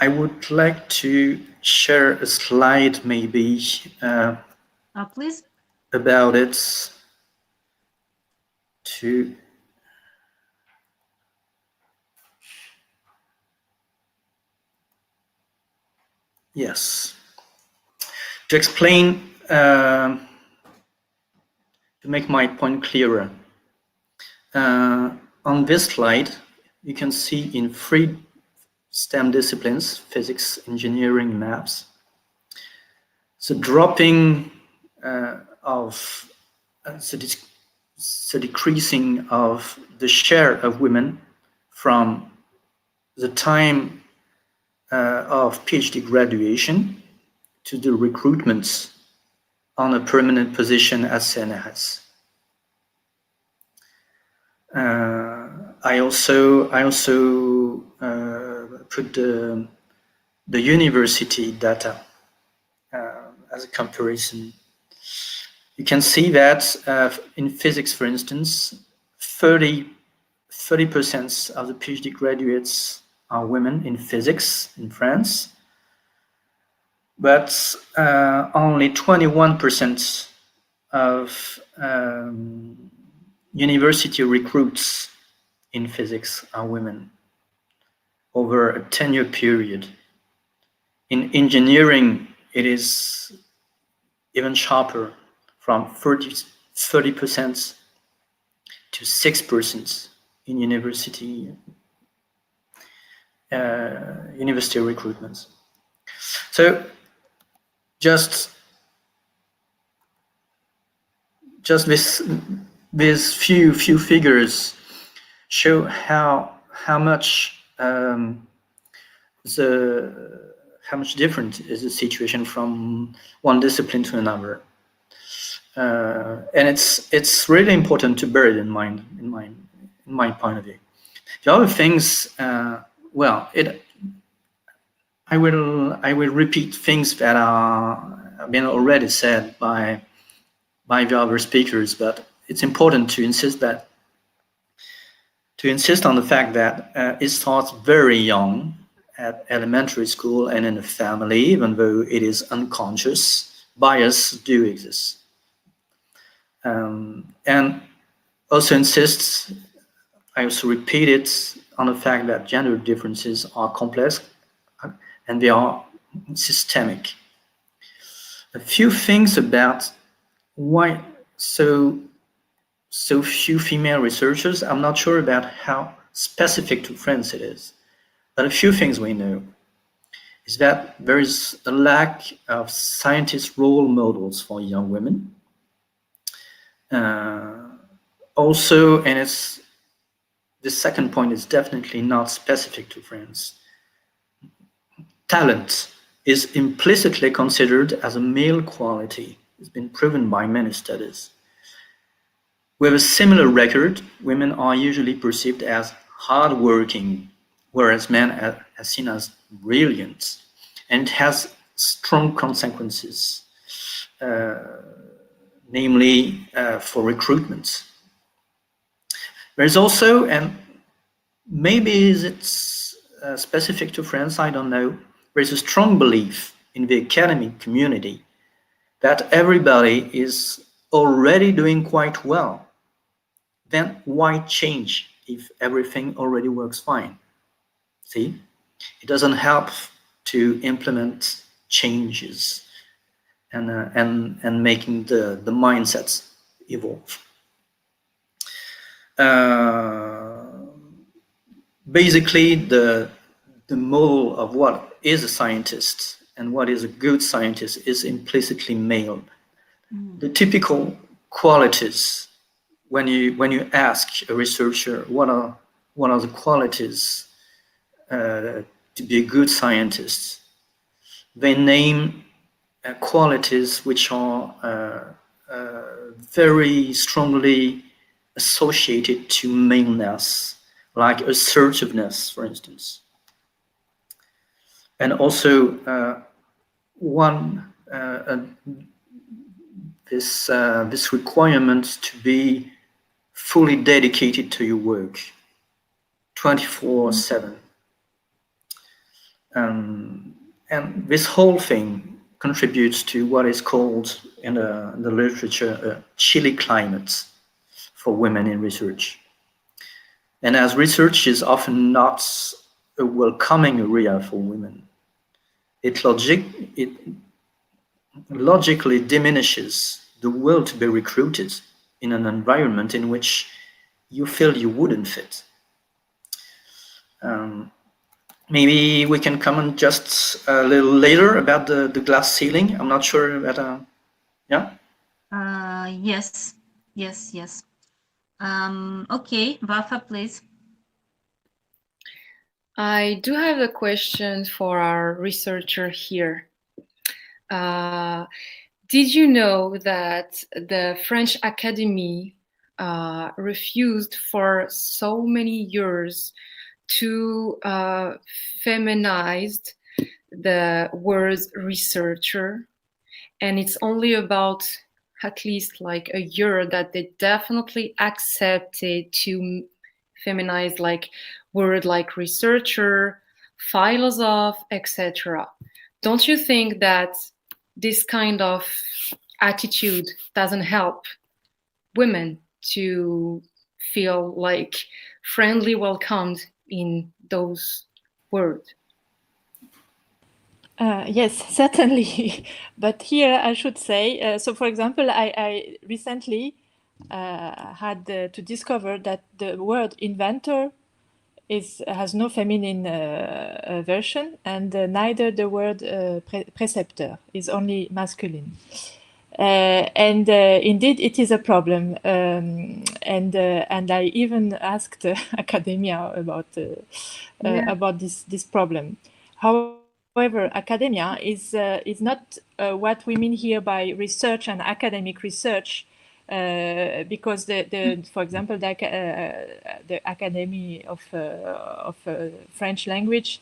I would like to share a slide, maybe, please, about it. To yes, to explain, to make my point clearer. On this slide, you can see in 3 STEM disciplines, physics, engineering, maths, the dropping of the decreasing of the share of women from the time of PhD graduation to the recruitment on a permanent position at CNRS. I also put the university data as a comparison. You can see that in physics, for instance, 30% of the PhD graduates are women in physics in France, but only 21% of university recruits in physics are women over a 10-year period. In engineering, it is even sharper, from 30% to 6% in university recruitments. So just this these few figures show how much different is the situation from one discipline to another, and it's really important to bear it in mind. In my point of view, the other things, well, I will repeat things that have been already said by the other speakers, but it's important to insist on the fact that it starts very young, at elementary school and in the family, even though it is unconscious. Bias do exist, and also insists. I also repeat it on the fact that gender differences are complex and they are systemic. A few things about why so few female researchers. I'm not sure about how specific to France it is, but a few things we know is that there is a lack of scientist role models for young women. Also, and the second point is definitely not specific to France. Talent is implicitly considered as a male quality. It's been proven by many studies. With a similar record, women are usually perceived as hardworking, whereas men are seen as brilliant, and it has strong consequences, namely for recruitment. There's also, and maybe it's specific to France, I don't know, there's a strong belief in the academic community that everybody is already doing quite well. Then why change if everything already works fine? See, it doesn't help to implement changes and making the mindsets evolve. Basically, the model of what is a scientist and what is a good scientist is implicitly male. The typical qualities, when you ask a researcher what are the qualities to be a good scientist, they name qualities which are very strongly associated to maleness, like assertiveness, for instance. And also this requirement to be fully dedicated to your work 24/7. And this whole thing contributes to what is called in the literature a chilly climate for women in research. And as research is often not a welcoming area for women, it logically diminishes the will to be recruited in an environment in which you feel you wouldn't fit. Maybe we can comment just a little later about the glass ceiling. I'm not sure about, yeah? Yes. Okay, Wafaa, please. I do have a question for our researcher here. Did you know that the French Academy refused for so many years to feminize the word researcher? And it's only about at least like a year that they definitely accepted to feminize like word like researcher, philosopher, etc. Don't you think that this kind of attitude doesn't help women to feel like friendly welcomed in those words? Yes, certainly. But here I should say, so for example, I recently had to discover that the word inventor has no feminine version, and neither the word preceptor is only masculine. And indeed, it is a problem. And I even asked academia about this problem. However, academia is not what we mean here by research and academic research, because for example, the Academy of French language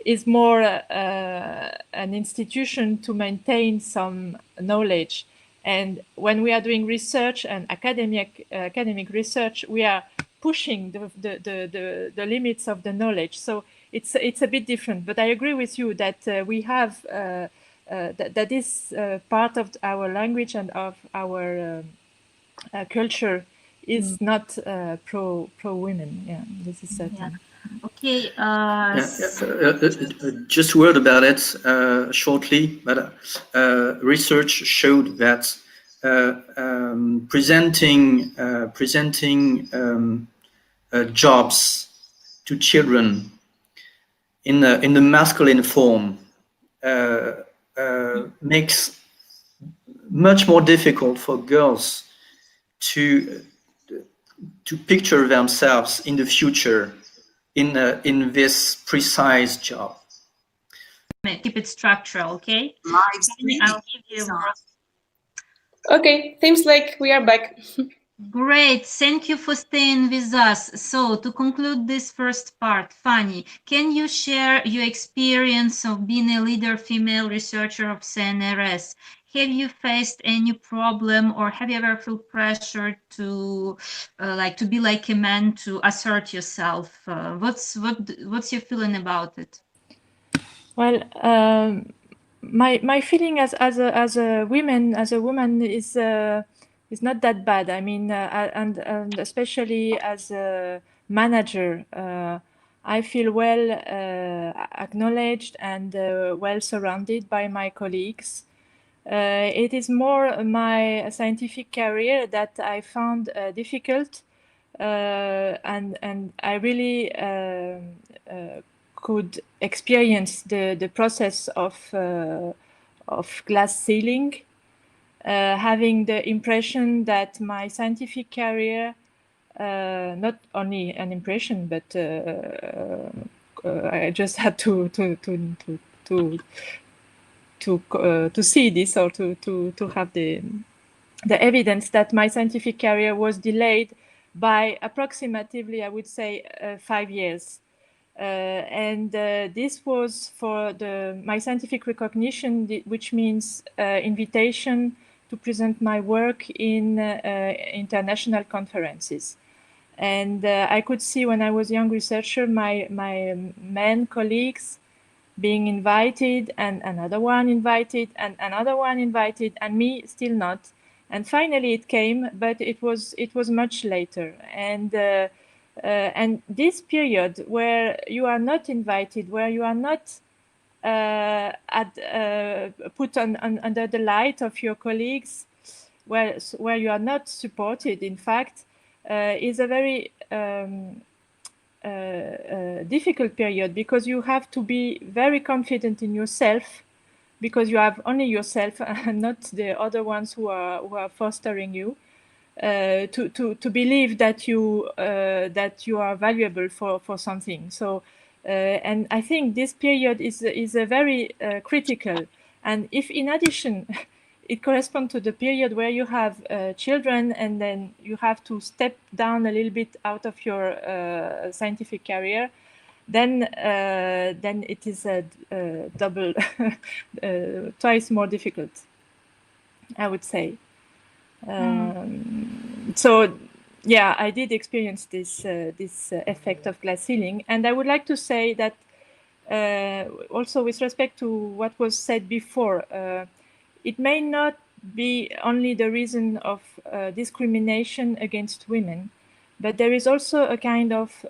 is more an institution to maintain some knowledge. And when we are doing research and academic research, we are pushing the limits of the knowledge. So it's a bit different. But I agree with you that we have that is part of our language and of our culture is not pro women. Yeah, this is certain. Yeah. Okay. Just a word about it shortly, but research showed that presenting jobs to children in the masculine form makes much more difficult for girls to picture themselves in the future in this precise job. Keep it structural, okay? I'll give you more. Okay, seems like we are back. Great, thank you for staying with us. So to conclude this first part, Fanny, can you share your experience of being a leader female researcher of CNRS? Have you faced any problem, or have you ever felt pressure to to be like a man, to assert yourself? What's your feeling about it? Well, my feeling as a woman is not that bad. I mean, and especially as a manager, I feel well acknowledged and well surrounded by my colleagues. It is more my scientific career that I found difficult, and I really could experience the process of glass ceiling, having the impression that my scientific career, not only an impression, but I just had to see this, or to have the evidence that my scientific career was delayed by approximately, I would say, 5 years. And this was for my scientific recognition, which means invitation to present my work in international conferences. And I could see when I was a young researcher, my men colleagues being invited, and another one invited, and another one invited, and me still not. And finally it came, but it was much later. And this period where you are not invited, where you are not put under the light of your colleagues, where you are not supported, in fact, is a very difficult period, because you have to be very confident in yourself, because you have only yourself and not the other ones who are fostering you, to believe that you are valuable for something. So and I think this period is a very critical. And if in addition it corresponds to the period where you have children, and then you have to step down a little bit out of your scientific career, then it is a double, twice more difficult, I would say. So yeah, I did experience this effect of glass ceiling. And I would like to say that also with respect to what was said before, it may not be only the reason of discrimination against women, but there is also a kind of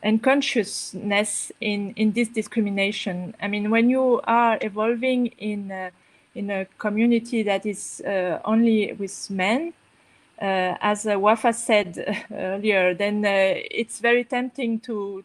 unconsciousness in this discrimination. I mean, when you are evolving in a community that is only with men, as Wafaa said earlier, then it's very tempting to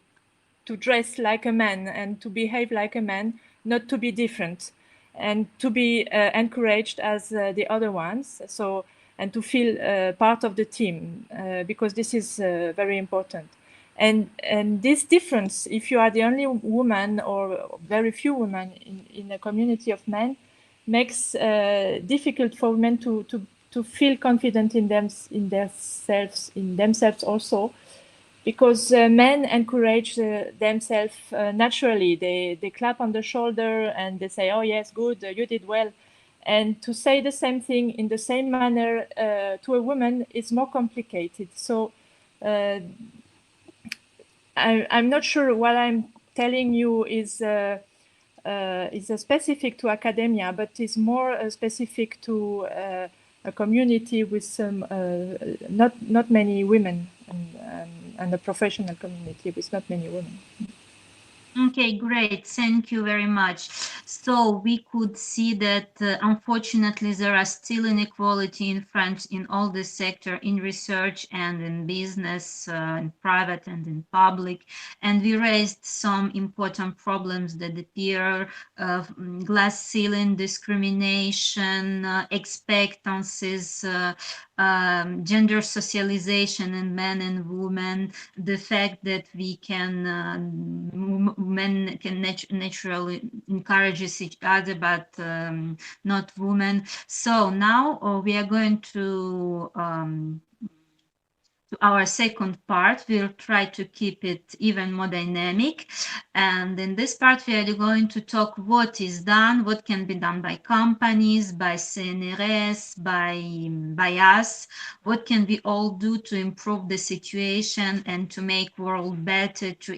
dress like a man and to behave like a man, not to be different. and to be encouraged as the other ones. So, and to feel part of the team, because this is very important. And this difference, if you are the only woman or very few women in a community of men, makes difficult for women to feel confident in themselves also, because men encourage themselves naturally. They clap on the shoulder and they say, "Oh yes, good, you did well." And to say the same thing in the same manner to a woman is more complicated. So I'm not sure what I'm telling you is specific to academia, but is more specific to a community with some not many women, and a professional community with not many women. Okay, great. Thank you very much. So we could see that unfortunately there are still inequality in France in all the sector, in research and in business, in private and in public. And we raised some important problems that appear: glass ceiling, discrimination, expectancies, gender socialization in men and women, the fact that we can men can naturally encourage each other, but not women. So now we are going to our second part. We'll try to keep it even more dynamic. And in this part, we are going to talk what is done, what can be done by companies, by CNRS, by us, what can we all do to improve the situation and to make world better, to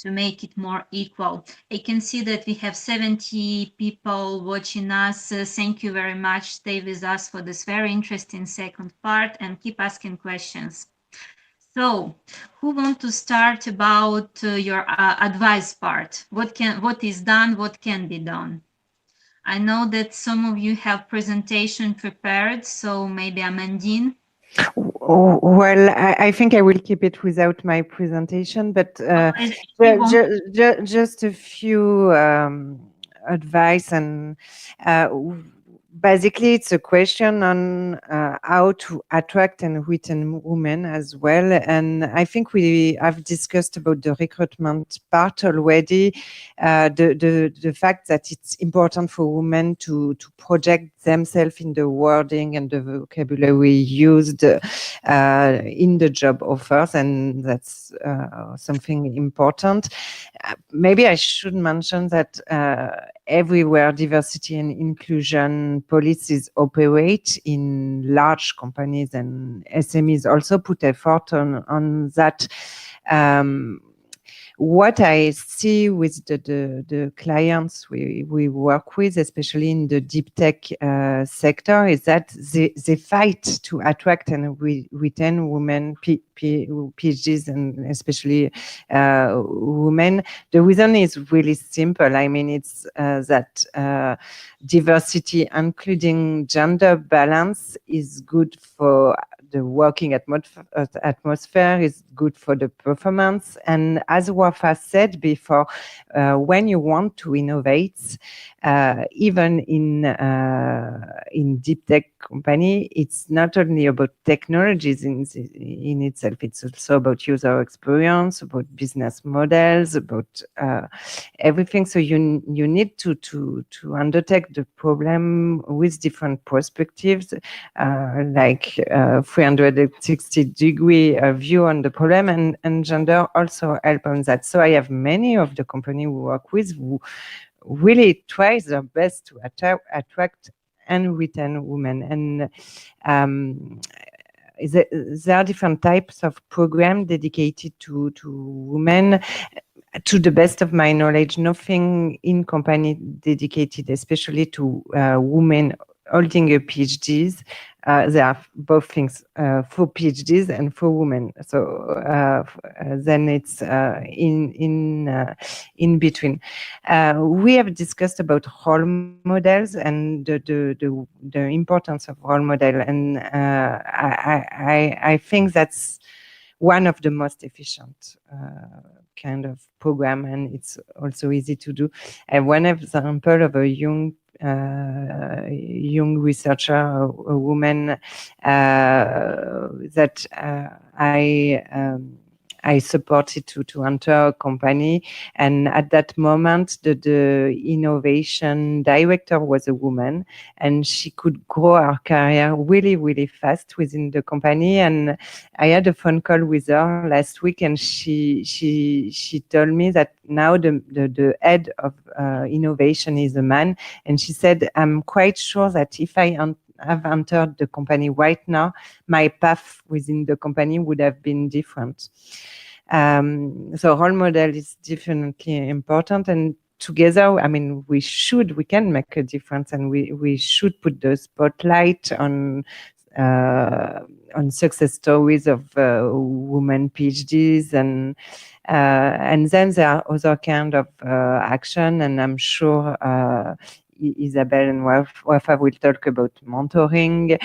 make it more equal. I can see that we have 70 people watching us. Thank you very much. Stay with us for this very interesting second part and keep asking questions. So, who want to start about your advice part? What is done? What can be done? I know that some of you have presentation prepared, so maybe Amandine. Well, I think I will keep it without my presentation, but just a few advice, and basically it's a question on how to attract and retain women as well. And I think we have discussed about the recruitment part already, the fact that it's important for women to project themselves in the wording and the vocabulary used in the job offers, and that's something important. Maybe I should mention that everywhere diversity and inclusion policies operate in large companies, and SMEs also put effort on that. What I see with the clients we work with, especially in the deep tech sector, is that they fight to attract and retain women, PhDs, and especially women. The reason is really simple. I mean, it's that diversity, including gender balance, is good for the working atmosphere, is good for the performance. And as Wafaa said before, when you want to innovate, even in deep tech company, it's not only about technologies in itself, it's also about user experience, about business models, about everything. So you need to undertake the problem with different perspectives, like 360-degree view on the problem, and gender also help on that. So I have many of the company we work with who really tries their best to attract and retain women. And there are different types of programs dedicated to women. To the best of my knowledge, nothing in company dedicated especially to women holding a PhDs. There are both things for PhDs and for women. So then it's in between. We have discussed about role models and the importance of role model, and I think that's one of the most efficient kind of program, and it's also easy to do. And one example of a young researcher, a woman that I supported to enter a company, and at that moment the innovation director was a woman, and she could grow her career really fast within the company. And I had a phone call with her last week, and she told me that now the head of innovation is a man, and she said, I'm quite sure that if I have entered the company right now, my path within the company would have been different. So role model is definitely important, and together, I mean, we can make a difference, and we should put the spotlight on success stories of women PhDs, and then there are other kind of action, and I'm sure Isabelle and Wafaa will talk about mentoring.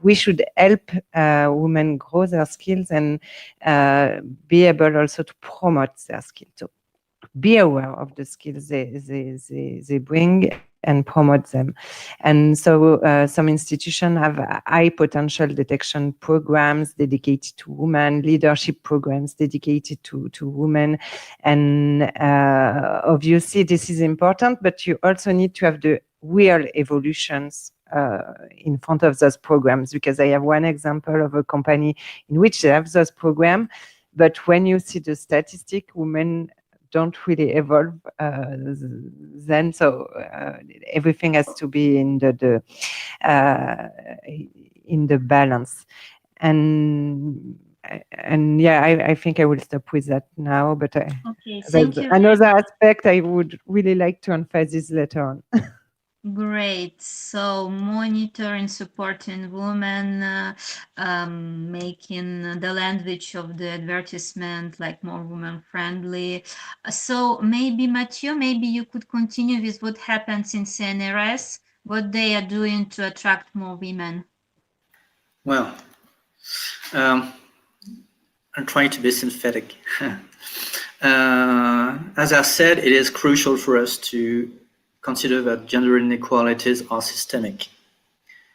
We should help women grow their skills and be able also to promote their skills. So be aware of the skills they bring and promote them. And so some institutions have high potential detection programs dedicated to women, leadership programs dedicated to women. And obviously this is important, but you also need to have the real evolutions in front of those programs, because I have one example of a company in which they have those programs, but when you see the statistic, women don't really evolve then. So everything has to be in the balance. And yeah, I think I will stop with that now. But okay, thank you. Another aspect I would really like to emphasize later on. Great. So monitoring, supporting women, making the language of the advertisement like more women friendly. So maybe Mathieu, maybe you could continue with what happens in CNRS, what they are doing to attract more women. Well, I'm trying to be synthetic. As I said, it is crucial for us to consider that gender inequalities are systemic.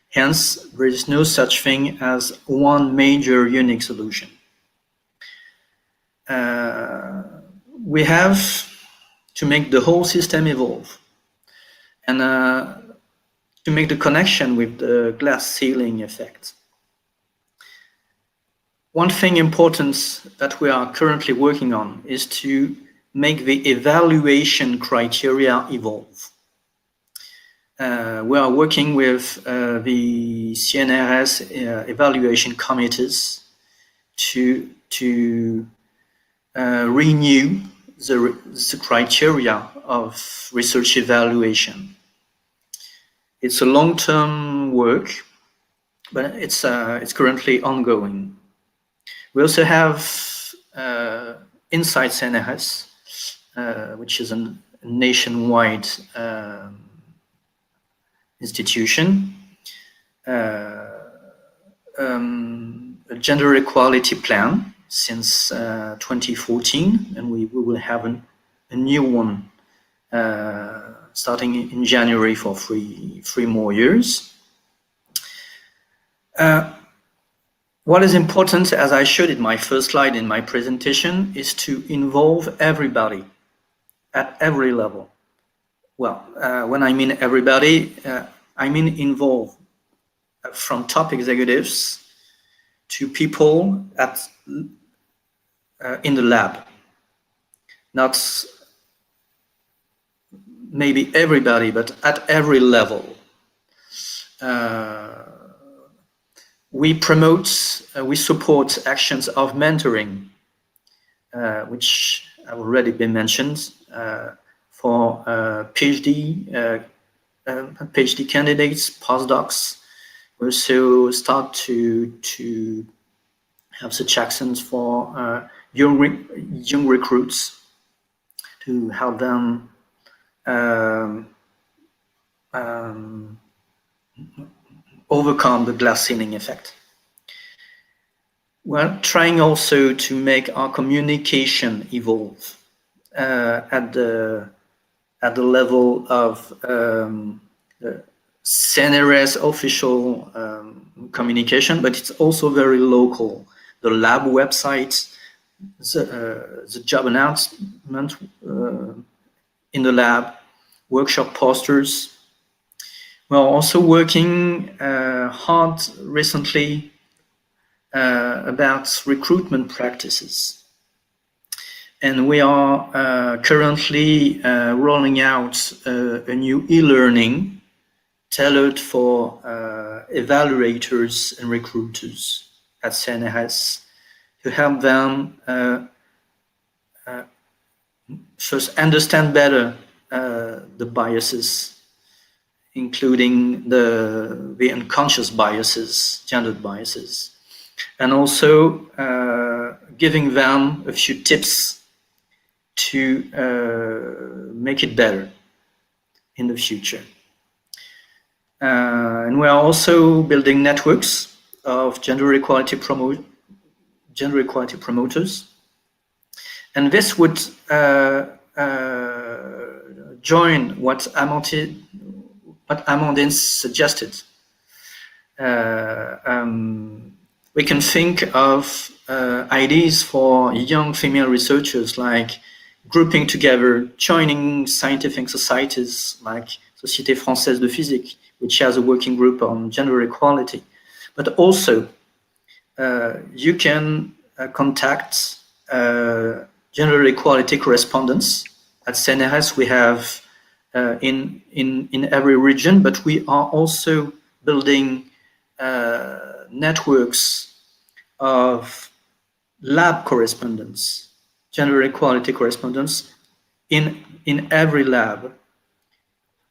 Hence, there is no such thing as one major unique solution. We have to make the whole system evolve, and to make the connection with the glass ceiling effect. One thing important that we are currently working on is to make the evaluation criteria evolve. We are working with the CNRS evaluation committees to renew the criteria of research evaluation. It's a long-term work, but it's currently ongoing. We also have inside CNRS, which is a nationwide institution, a gender equality plan since 2014, and we will have a new one starting in January for three more years. What is important, as I showed in my first slide in my presentation, is to involve everybody at every level. Well, when I mean everybody, I mean involve from top executives to people in the lab. Not maybe everybody, but at every level. We promote, we support actions of mentoring, which have already been mentioned, for PhD candidates, postdocs. We also start to have such actions for young recruits to help them overcome the glass ceiling effect. Well, trying also to make our communication evolve at the level of CNRS official communication, but it's also very local. The lab website, the job announcement in the lab, workshop posters. We're also working hard recently about recruitment practices. And we are currently rolling out a new e-learning tailored for evaluators and recruiters at CNRS to help them first understand better the biases, including the unconscious biases, gendered biases, and also giving them a few tips to make it better in the future. And we are also building networks of gender equality promoters. And this would join what Amandine suggested. We can think of ideas for young female researchers, like grouping together, joining scientific societies like Société Française de Physique, which has a working group on gender equality. But also, you can contact gender equality correspondents. At CNRS, we have in every region, but we are also building networks of lab correspondents, gender equality correspondents in every lab.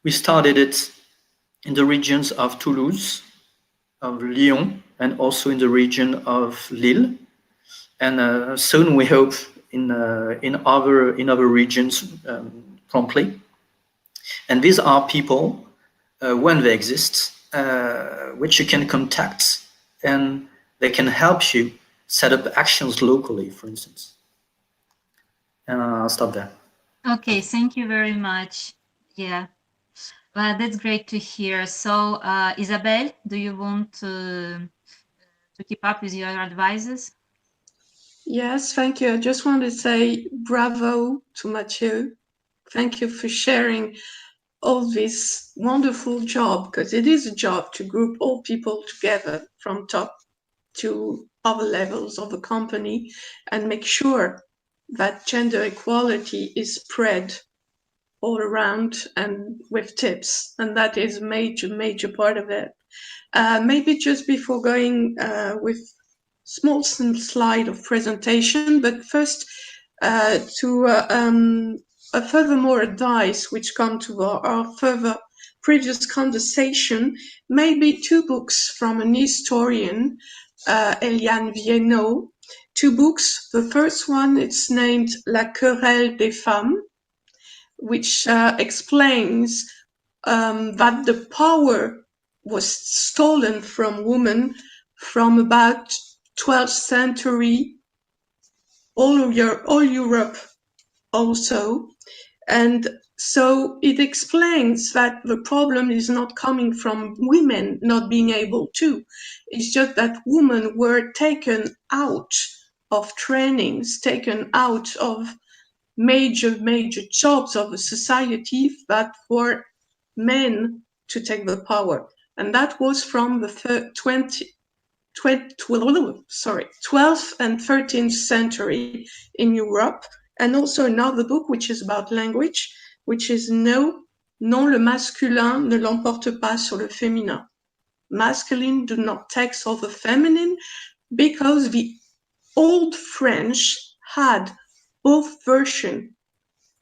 We started it in the regions of Toulouse, of Lyon, and also in the region of Lille. And soon we hope in other regions promptly. And these are people, when they exist, which you can contact, and they can help you set up actions locally, for instance. And I'll stop there. Okay, thank you very much. Yeah, well, that's great to hear. So, Isabelle, do you want to keep up with your advices? Yes, thank you. I just want to say bravo to Mathieu. Thank you for sharing all this wonderful job, because it is a job to group all people together from top to other levels of the company and make sure that gender equality is spread all around and with tips. And that is a major part of it. Maybe just before going with small slide of presentation, but first to a furthermore advice which come to our further previous conversation, maybe two books from an historian, Eliane Viennot, two books. The first one, it's named La Querelle des Femmes, which explains that the power was stolen from women from about 12th century, all Europe also. And so it explains that the problem is not coming from women not being able to. It's just that women were taken out of trainings, taken out of major jobs of a society that for men to take the power. And that was from the 12th and 13th century in Europe. And also another book which is about language, which is Non, le masculin ne l'emporte pas sur le féminin. Masculine do not take over the feminine, because the old French had both versions,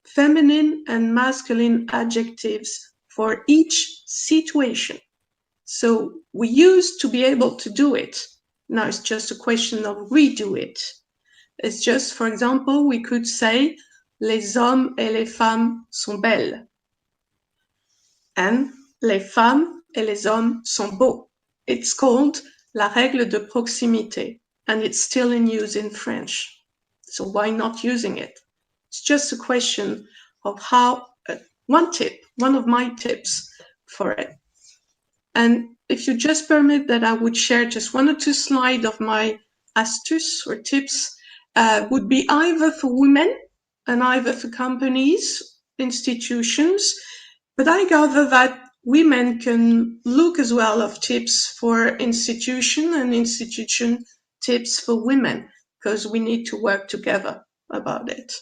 feminine and masculine adjectives for each situation. So we used to be able to do it. Now it's just a question of redo it. It's just, for example, we could say, les hommes et les femmes sont belles. And les femmes et les hommes sont beaux. It's called la règle de proximité. and it's still in use in French. So why not using it? It's just a question of how, one of my tips for it. And if you just permit that I would share just 1 or 2 slides of my astuces or tips, would be either for women and either for companies, institutions, but I gather that women can look as well of tips for institution and institution tips for women, because we need to work together about it.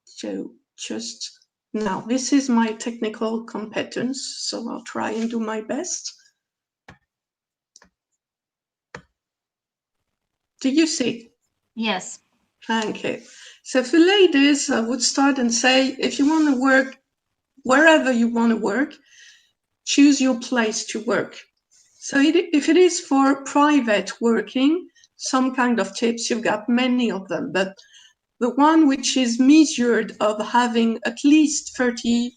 So just now, this is my technical competence, so I'll try and do my best. Do you see? Yes. Thank you. So for ladies, I would start and say, if you want to work wherever you want to work, choose your place to work. So if it is for private working, some kind of tips, you've got many of them, but the one which is measured of having at least 33%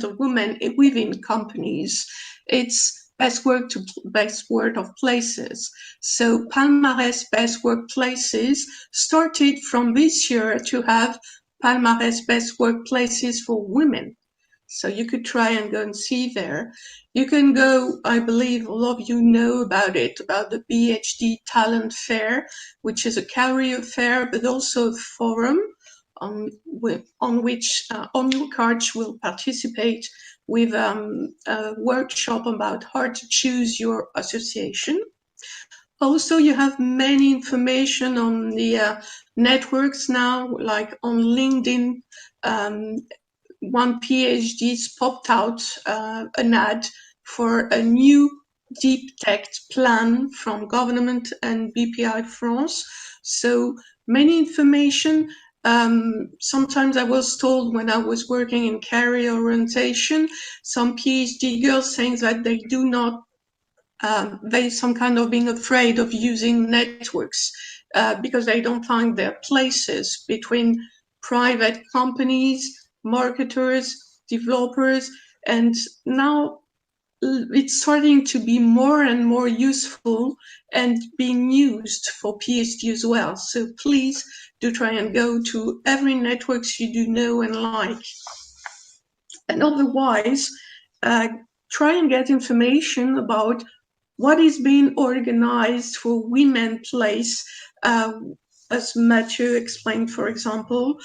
of women within companies, it's best word of places. So Palmarès best workplaces started from this year to have Palmarès best workplaces for women. So you could try and go and see there. You can go, I believe all of you know about it, about the ph.d talent fair, which is a career fair, but also a forum on which on cards will participate with a workshop about how to choose your association. Also, you have many information on the networks now, like on LinkedIn. One PhD's popped out an ad for a new deep tech plan from government and BPI France. So many information. Sometimes I was told when I was working in career orientation, some PhD girls saying that they do not, they some kind of being afraid of using networks because they don't find their places between private companies, marketers, developers, and now it's starting to be more and more useful and being used for PhD as well. So please do try and go to every networks you do know and like. And otherwise, try and get information about what is being organized for women place, as Mathieu explained, for example,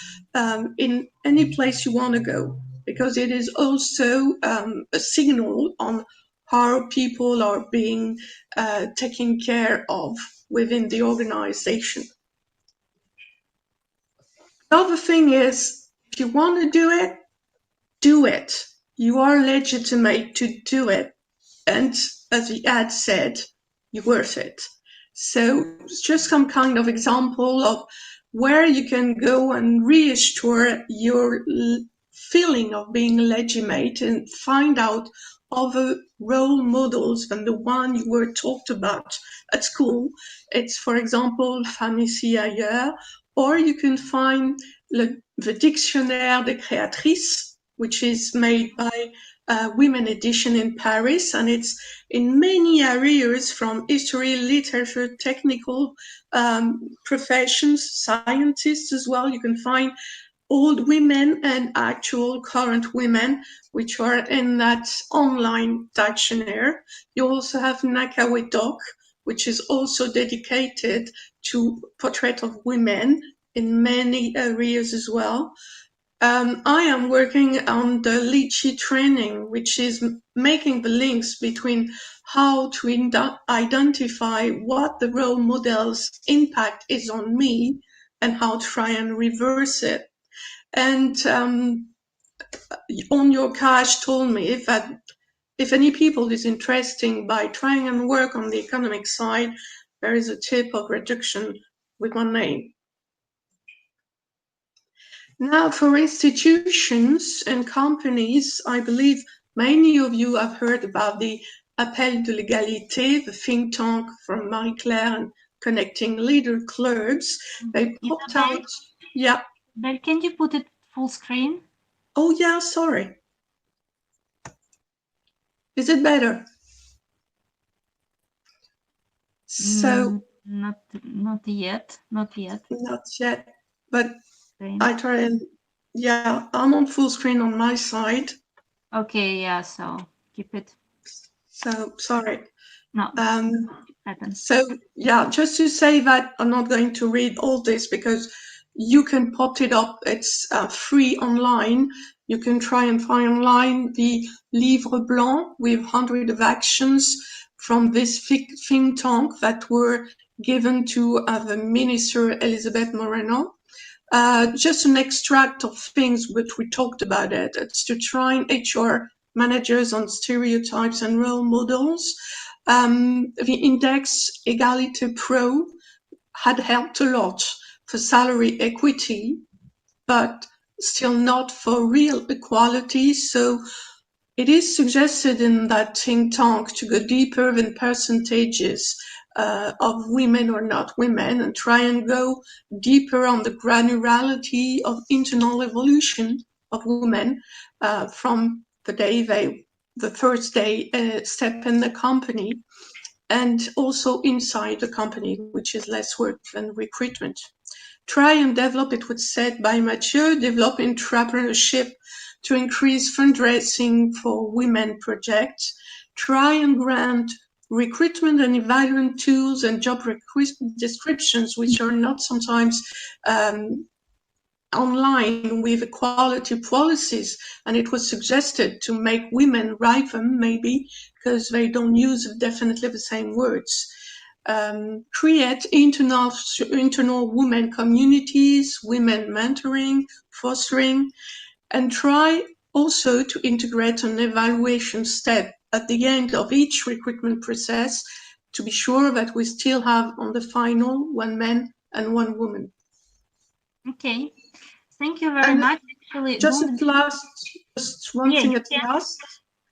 in any place you want to go, because it is also a signal on how people are being taken care of within the organization. The other thing is, if you want to do it, do it. You are legitimate to do it. And as the ad said, you're worth it. So it's just some kind of example of where you can go and reassure your feeling of being legitimate and find out other role models than the one you were talked about at school. It's, for example, Fanny ailleurs, or you can find the Dictionnaire des Créatrices, which is made by Women Edition in Paris, and it's in many areas from history, literature, technical professions, scientists as well. You can find old women and actual current women, which are in that online dictionary. You also have CARaDOC, which is also dedicated to portrait of women in many areas as well. I am working on the Lychee training, which is making the links between how to identify what the role model's impact is on me and how to try and reverse it. And on your cash told me that if any people is interested by trying and work on the economic side, there is a tip of reduction with one name. Now, for institutions and companies, I believe many of you have heard about the Appel de l'égalité, the think tank from Marie-Claire and connecting leader clubs. They popped out. Yeah. But can you put it full screen? Oh, yeah, sorry. Is it better? So not yet. Not yet, but Okay. I try and, yeah, I'm on full screen on my side. Okay, yeah, so keep it. So sorry. No, happens. So yeah, just to say that I'm not going to read all this because you can pop it up. It's free online. You can try and find online the Livre Blanc with 100 of actions from this think tank that were given to the Minister Elizabeth Moreno. Just an extract of things which we talked about it. It's to train HR managers on stereotypes and role models. The index Egalite Pro had helped a lot for salary equity, but still not for real equality. So it is suggested in that think tank to go deeper than percentages of women or not women and try and go deeper on the granularity of internal evolution of women from the first day step in the company and also inside the company, which is less work than recruitment. Try and develop, it was said by Mathieu, develop entrepreneurship to increase fundraising for women projects. Try and grant recruitment and evaluation tools and job descriptions, which are not sometimes online with equality policies. And it was suggested to make women write them, maybe, because they don't use definitely the same words. Create internal women communities, women mentoring, fostering, and try also to integrate an evaluation step at the end of each recruitment process to be sure that we still have on the final one man and one woman. Okay, thank you very much. Actually, just one thing at last.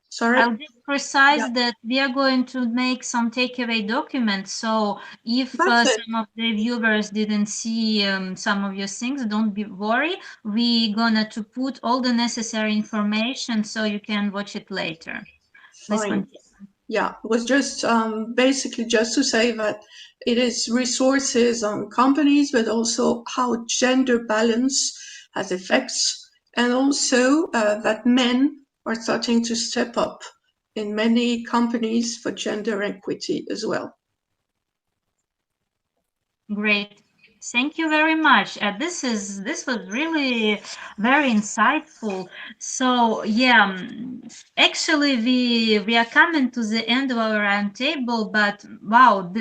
Sorry. I'll just precise that we are going to make some takeaway documents. So if some of the viewers didn't see some of your things, don't be worried. We're gonna to put all the necessary information so you can watch it later. Fine. Yeah, it was just basically just to say that it is resources on companies, but also how gender balance has effects, and also that men are starting to step up in many companies for gender equity as well. Great. Thank you very much. This was really very insightful. So yeah, actually we are coming to the end of our roundtable, but wow,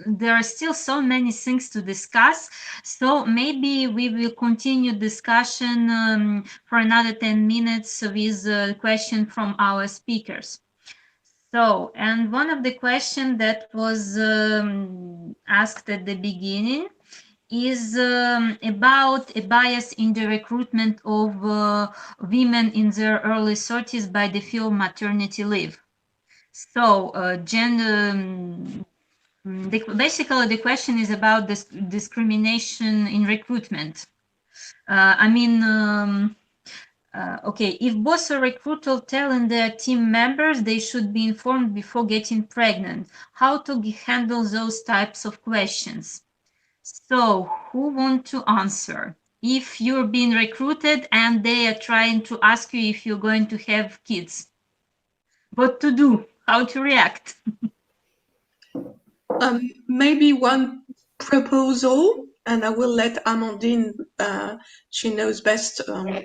there are still so many things to discuss. So maybe we will continue discussion for another 10 minutes with a question from our speakers. So, and one of the questions that was asked at the beginning is about a bias in the recruitment of women in their early 30s by the field maternity leave. So, basically the question is about this discrimination in recruitment. I mean, okay, if boss or recruiter telling their team members they should be informed before getting pregnant, how to handle those types of questions? So, who want to answer? If you're being recruited and they are trying to ask you if you're going to have kids, what to do? How to react? Maybe one proposal, and I will let Amandine, she knows best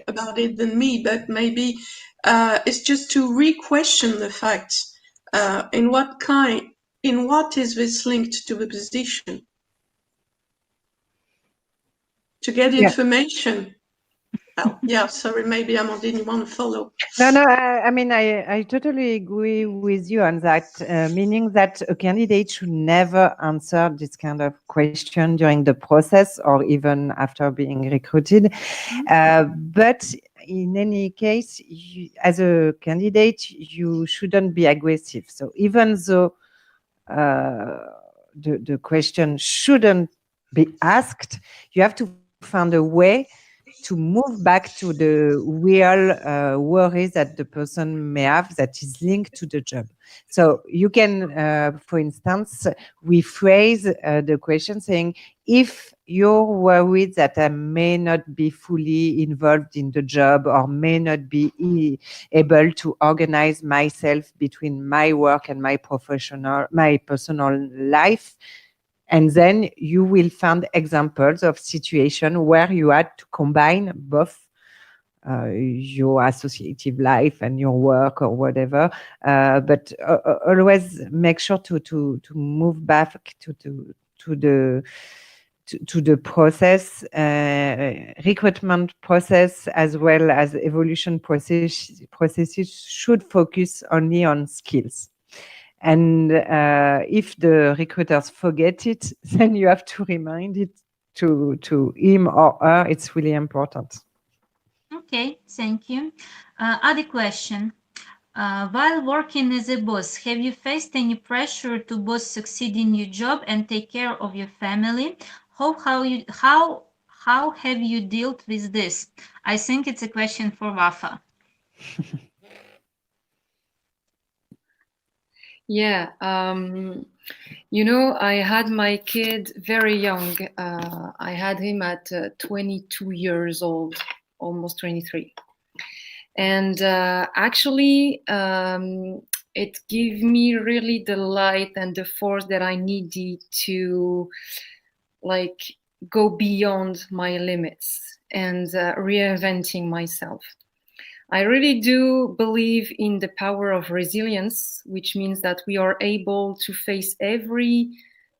about it than me, but maybe it's just to re-question the facts. In what is this linked to the position? To get information. Oh, yeah, sorry, maybe Amandine, you want to follow? No, I mean, I totally agree with you on that, meaning that a candidate should never answer this kind of question during the process or even after being recruited. But in any case, as a candidate, you shouldn't be aggressive. So even though the question shouldn't be asked, you have to find a way to move back to the real worries that the person may have that is linked to the job. So you can, for instance, rephrase the question saying, if you're worried that I may not be fully involved in the job or may not be able to organize myself between my work and my personal life, and then you will find examples of situations where you had to combine both your associative life and your work or whatever. But always make sure to move back to the process, recruitment process, as well as evolution processes should focus only on skills. And if the recruiters forget it, then you have to remind it to him or her. It's really important. Okay, thank you. Other question. While working as a boss, have you faced any pressure to both succeed in your job and take care of your family? How have you dealt with this? I think it's a question for Wafaa. Yeah, you know, I had my kid very young. I had him at 22 years old, almost 23. And actually, it gave me really the light and the force that I needed to like go beyond my limits and reinventing myself. I really do believe in the power of resilience, which means that we are able to face every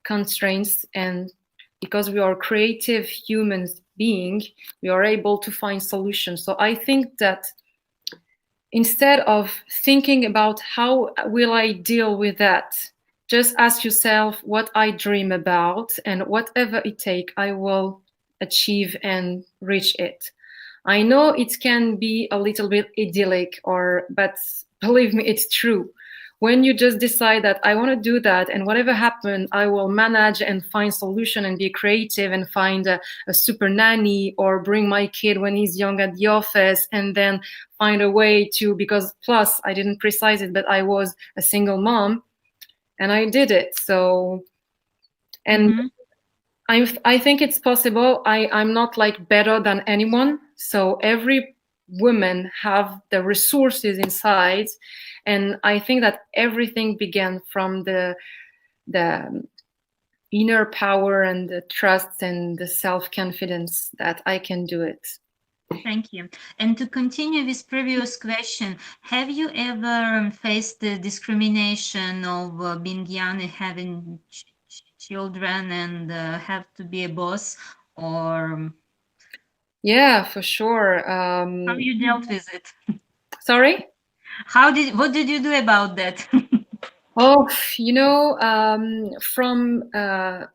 constraints, and because we are creative human beings, we are able to find solutions. So I think that instead of thinking about how will I deal with that, just ask yourself what I dream about, and whatever it takes, I will achieve and reach it. I know it can be a little bit idyllic, but believe me, it's true. When you just decide that I want to do that, and whatever happens, I will manage and find solution and be creative and find a super nanny, or bring my kid when he's young at the office, and then find a way to, because plus I didn't precise it, but I was a single mom and I did it. So, and I think it's possible. I'm not like better than anyone. So every woman have the resources inside. And I think that everything began from the inner power and the trust and the self-confidence that I can do it. Thank you. And to continue with previous question, have you ever faced the discrimination of being young and having children and have to be a boss, or? Yeah, for sure. How you dealt with it? Sorry? What did you do about that? Oh, you know, from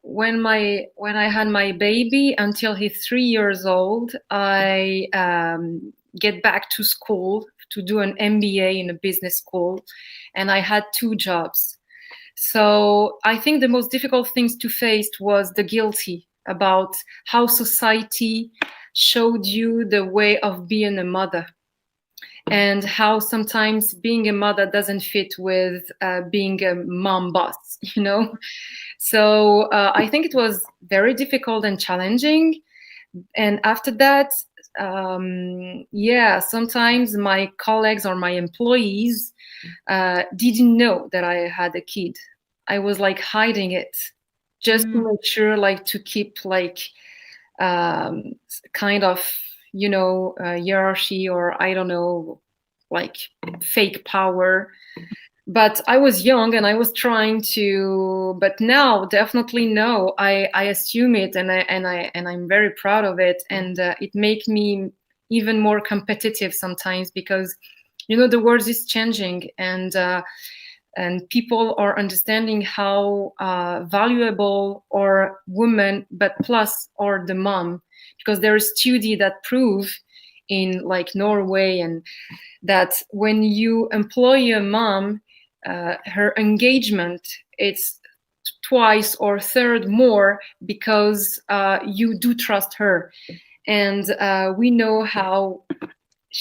when I had my baby until he's 3 years old, I get back to school to do an MBA in a business school, and I had 2 jobs. So I think the most difficult things to face was the guilty about how society showed you the way of being a mother, and how sometimes being a mother doesn't fit with being a mom boss, you know? So I think it was very difficult and challenging. And after that, yeah, sometimes my colleagues or my employees didn't know that I had a kid. I was like hiding it just to make sure, like, to keep like kind of, you know, hierarchy, or I don't know, like fake power. But I was young and I was trying to, but now definitely no, I assume it, and I'm very proud of it, and it makes me even more competitive sometimes, because, you know, the world is changing, and people are understanding how valuable are women, but plus or the mom, because there is study that prove in like Norway, and that when you employ a mom, her engagement, it's twice or third more, because you do trust her. and we know how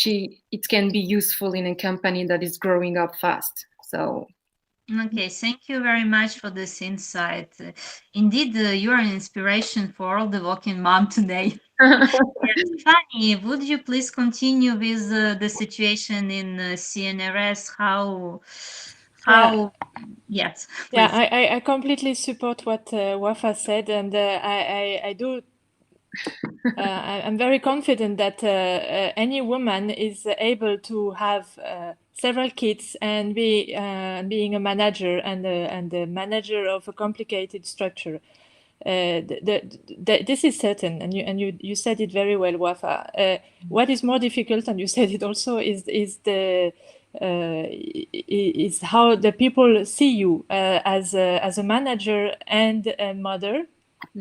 it can be useful in a company that is growing up fast. So. Okay, thank you very much for this insight. Indeed, you are an inspiration for all the working mom today. Yes, Fanny, would you please continue with the situation in CNRS? Yes, please. Yeah, I completely support what Wafaa said, and I do. I'm very confident that any woman is able to have several kids and being a manager and a manager of a complicated structure. This is certain, and you said it very well, Wafaa. What is more difficult, and you said it also, is how the people see you as a manager and a mother.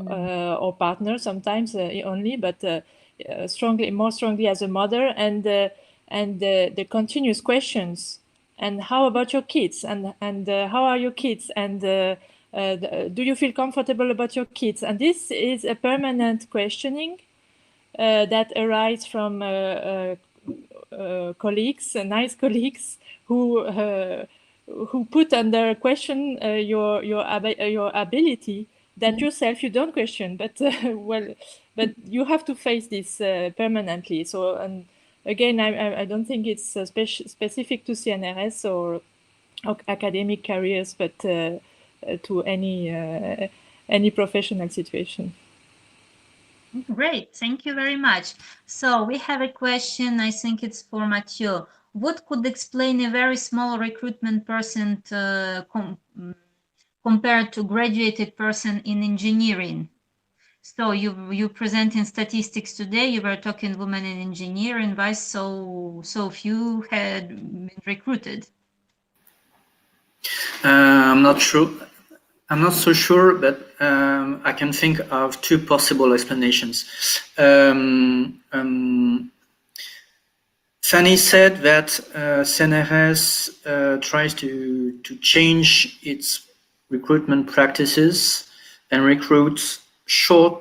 Or partner sometimes only, but more strongly as a mother, and the continuous questions. And how about your kids? And how are your kids? And do you feel comfortable about your kids? And this is a permanent questioning that arises from colleagues, nice colleagues, who put under question your ability that yourself you don't question, but but you have to face this permanently. So, and again, I don't think it's specific to CNRS or academic careers, but to any professional situation. Great, thank you very much. So we have a question, I think it's for Mathieu. What could explain a very small recruitment percent compared to graduated person in engineering? So you present in statistics today, you were talking women in engineering, why so few had been recruited? I'm not sure. I'm not so sure, but I can think of two possible explanations. Fanny said that CNRS tries to change its recruitment practices and recruits shorter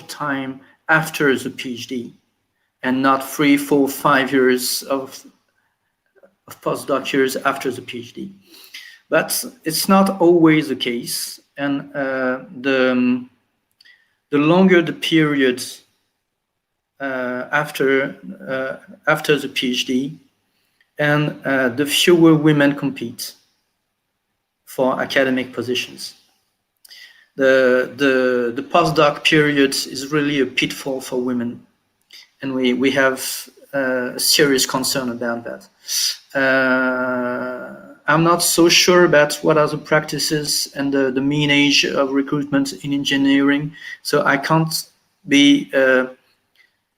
time after the PhD, and not 3, 4, 5 years of postdoc years after the PhD. But it's not always the case, and the longer the period after the PhD, and the fewer women compete for academic positions. The postdoc period is really a pitfall for women, and we have a serious concern about that. I'm not so sure about what are the practices and the mean age of recruitment in engineering, so I can't be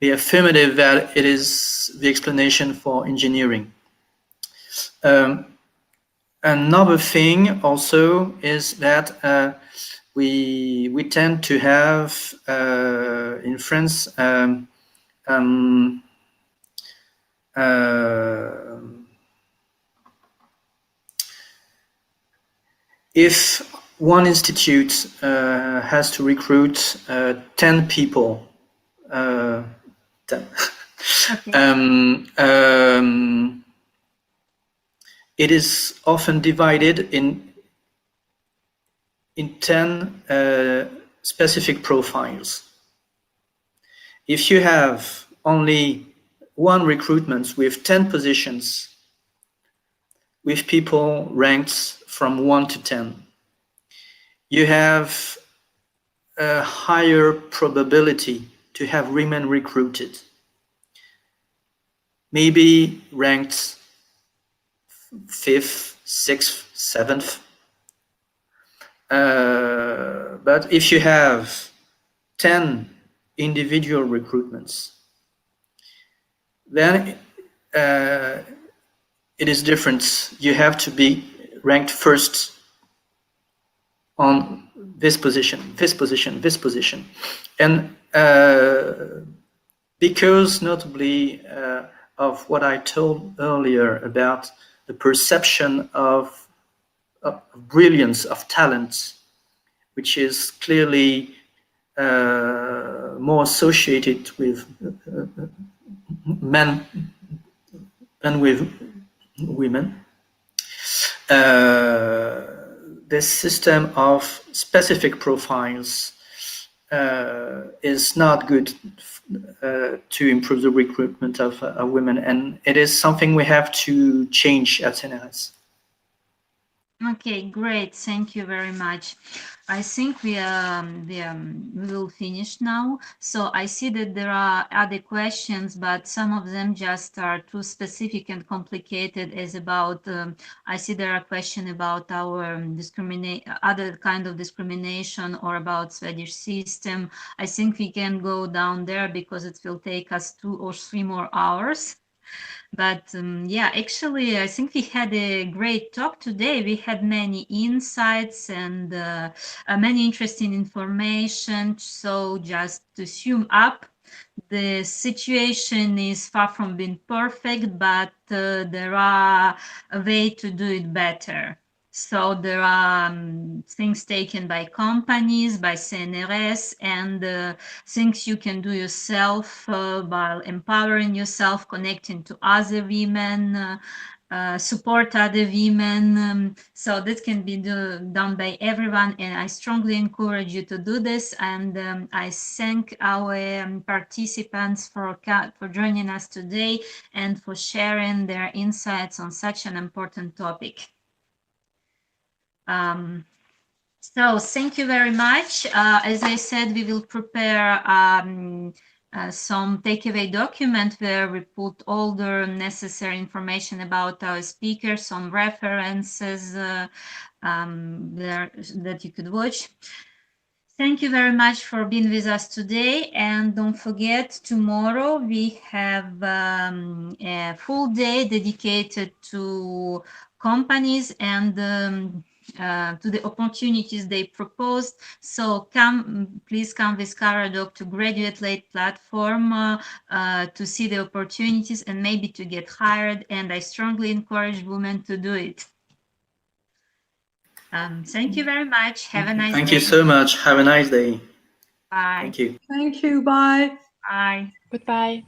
affirmative that it is the explanation for engineering. Another thing also is that we tend to have in France if one institute has to recruit 10 people, 10. It is often divided in 10 specific profiles. If you have only one recruitment with 10 positions, with people ranked from 1 to 10, you have a higher probability to have women recruited, maybe ranked 5th, 6th, 7th. But if you have 10 individual recruitments, then it is different. You have to be ranked first on this position, this position, this position. And because notably of what I told earlier about the perception of brilliance, of talent, which is clearly more associated with men than with women. This system of specific profiles is not good to improve the recruitment of women, and it is something we have to change at CNRS. Okay, great. Thank you very much. I think we will finish now. So I see that there are other questions, but some of them just are too specific and complicated. As about, I see there are questions about our other kind of discrimination, or about Swedish system. I think we can go down there because it will take us 2 or 3 more hours. But yeah, actually, I think we had a great talk today. We had many insights and many interesting information. So just to sum up, the situation is far from being perfect, but there are a way to do it better. So there are things taken by companies, by CNRS, and things you can do yourself while empowering yourself, connecting to other women, support other women. So this can be done by everyone, and I strongly encourage you to do this. And I thank our participants for joining us today and for sharing their insights on such an important topic. So thank you very much. As I said, we will prepare some takeaway document where we put all the necessary information about our speakers, some references there that you could watch. Thank you very much for being with us today, and don't forget, tomorrow we have a full day dedicated to companies and to the opportunities they proposed. So please come with CARaDOC to Graduate Late platform to see the opportunities and maybe to get hired, and I strongly encourage women to do it. Thank you very much. Have a nice day. Thank you so much. Have a nice day. Bye. Thank you. Thank you. Bye. Bye. Goodbye.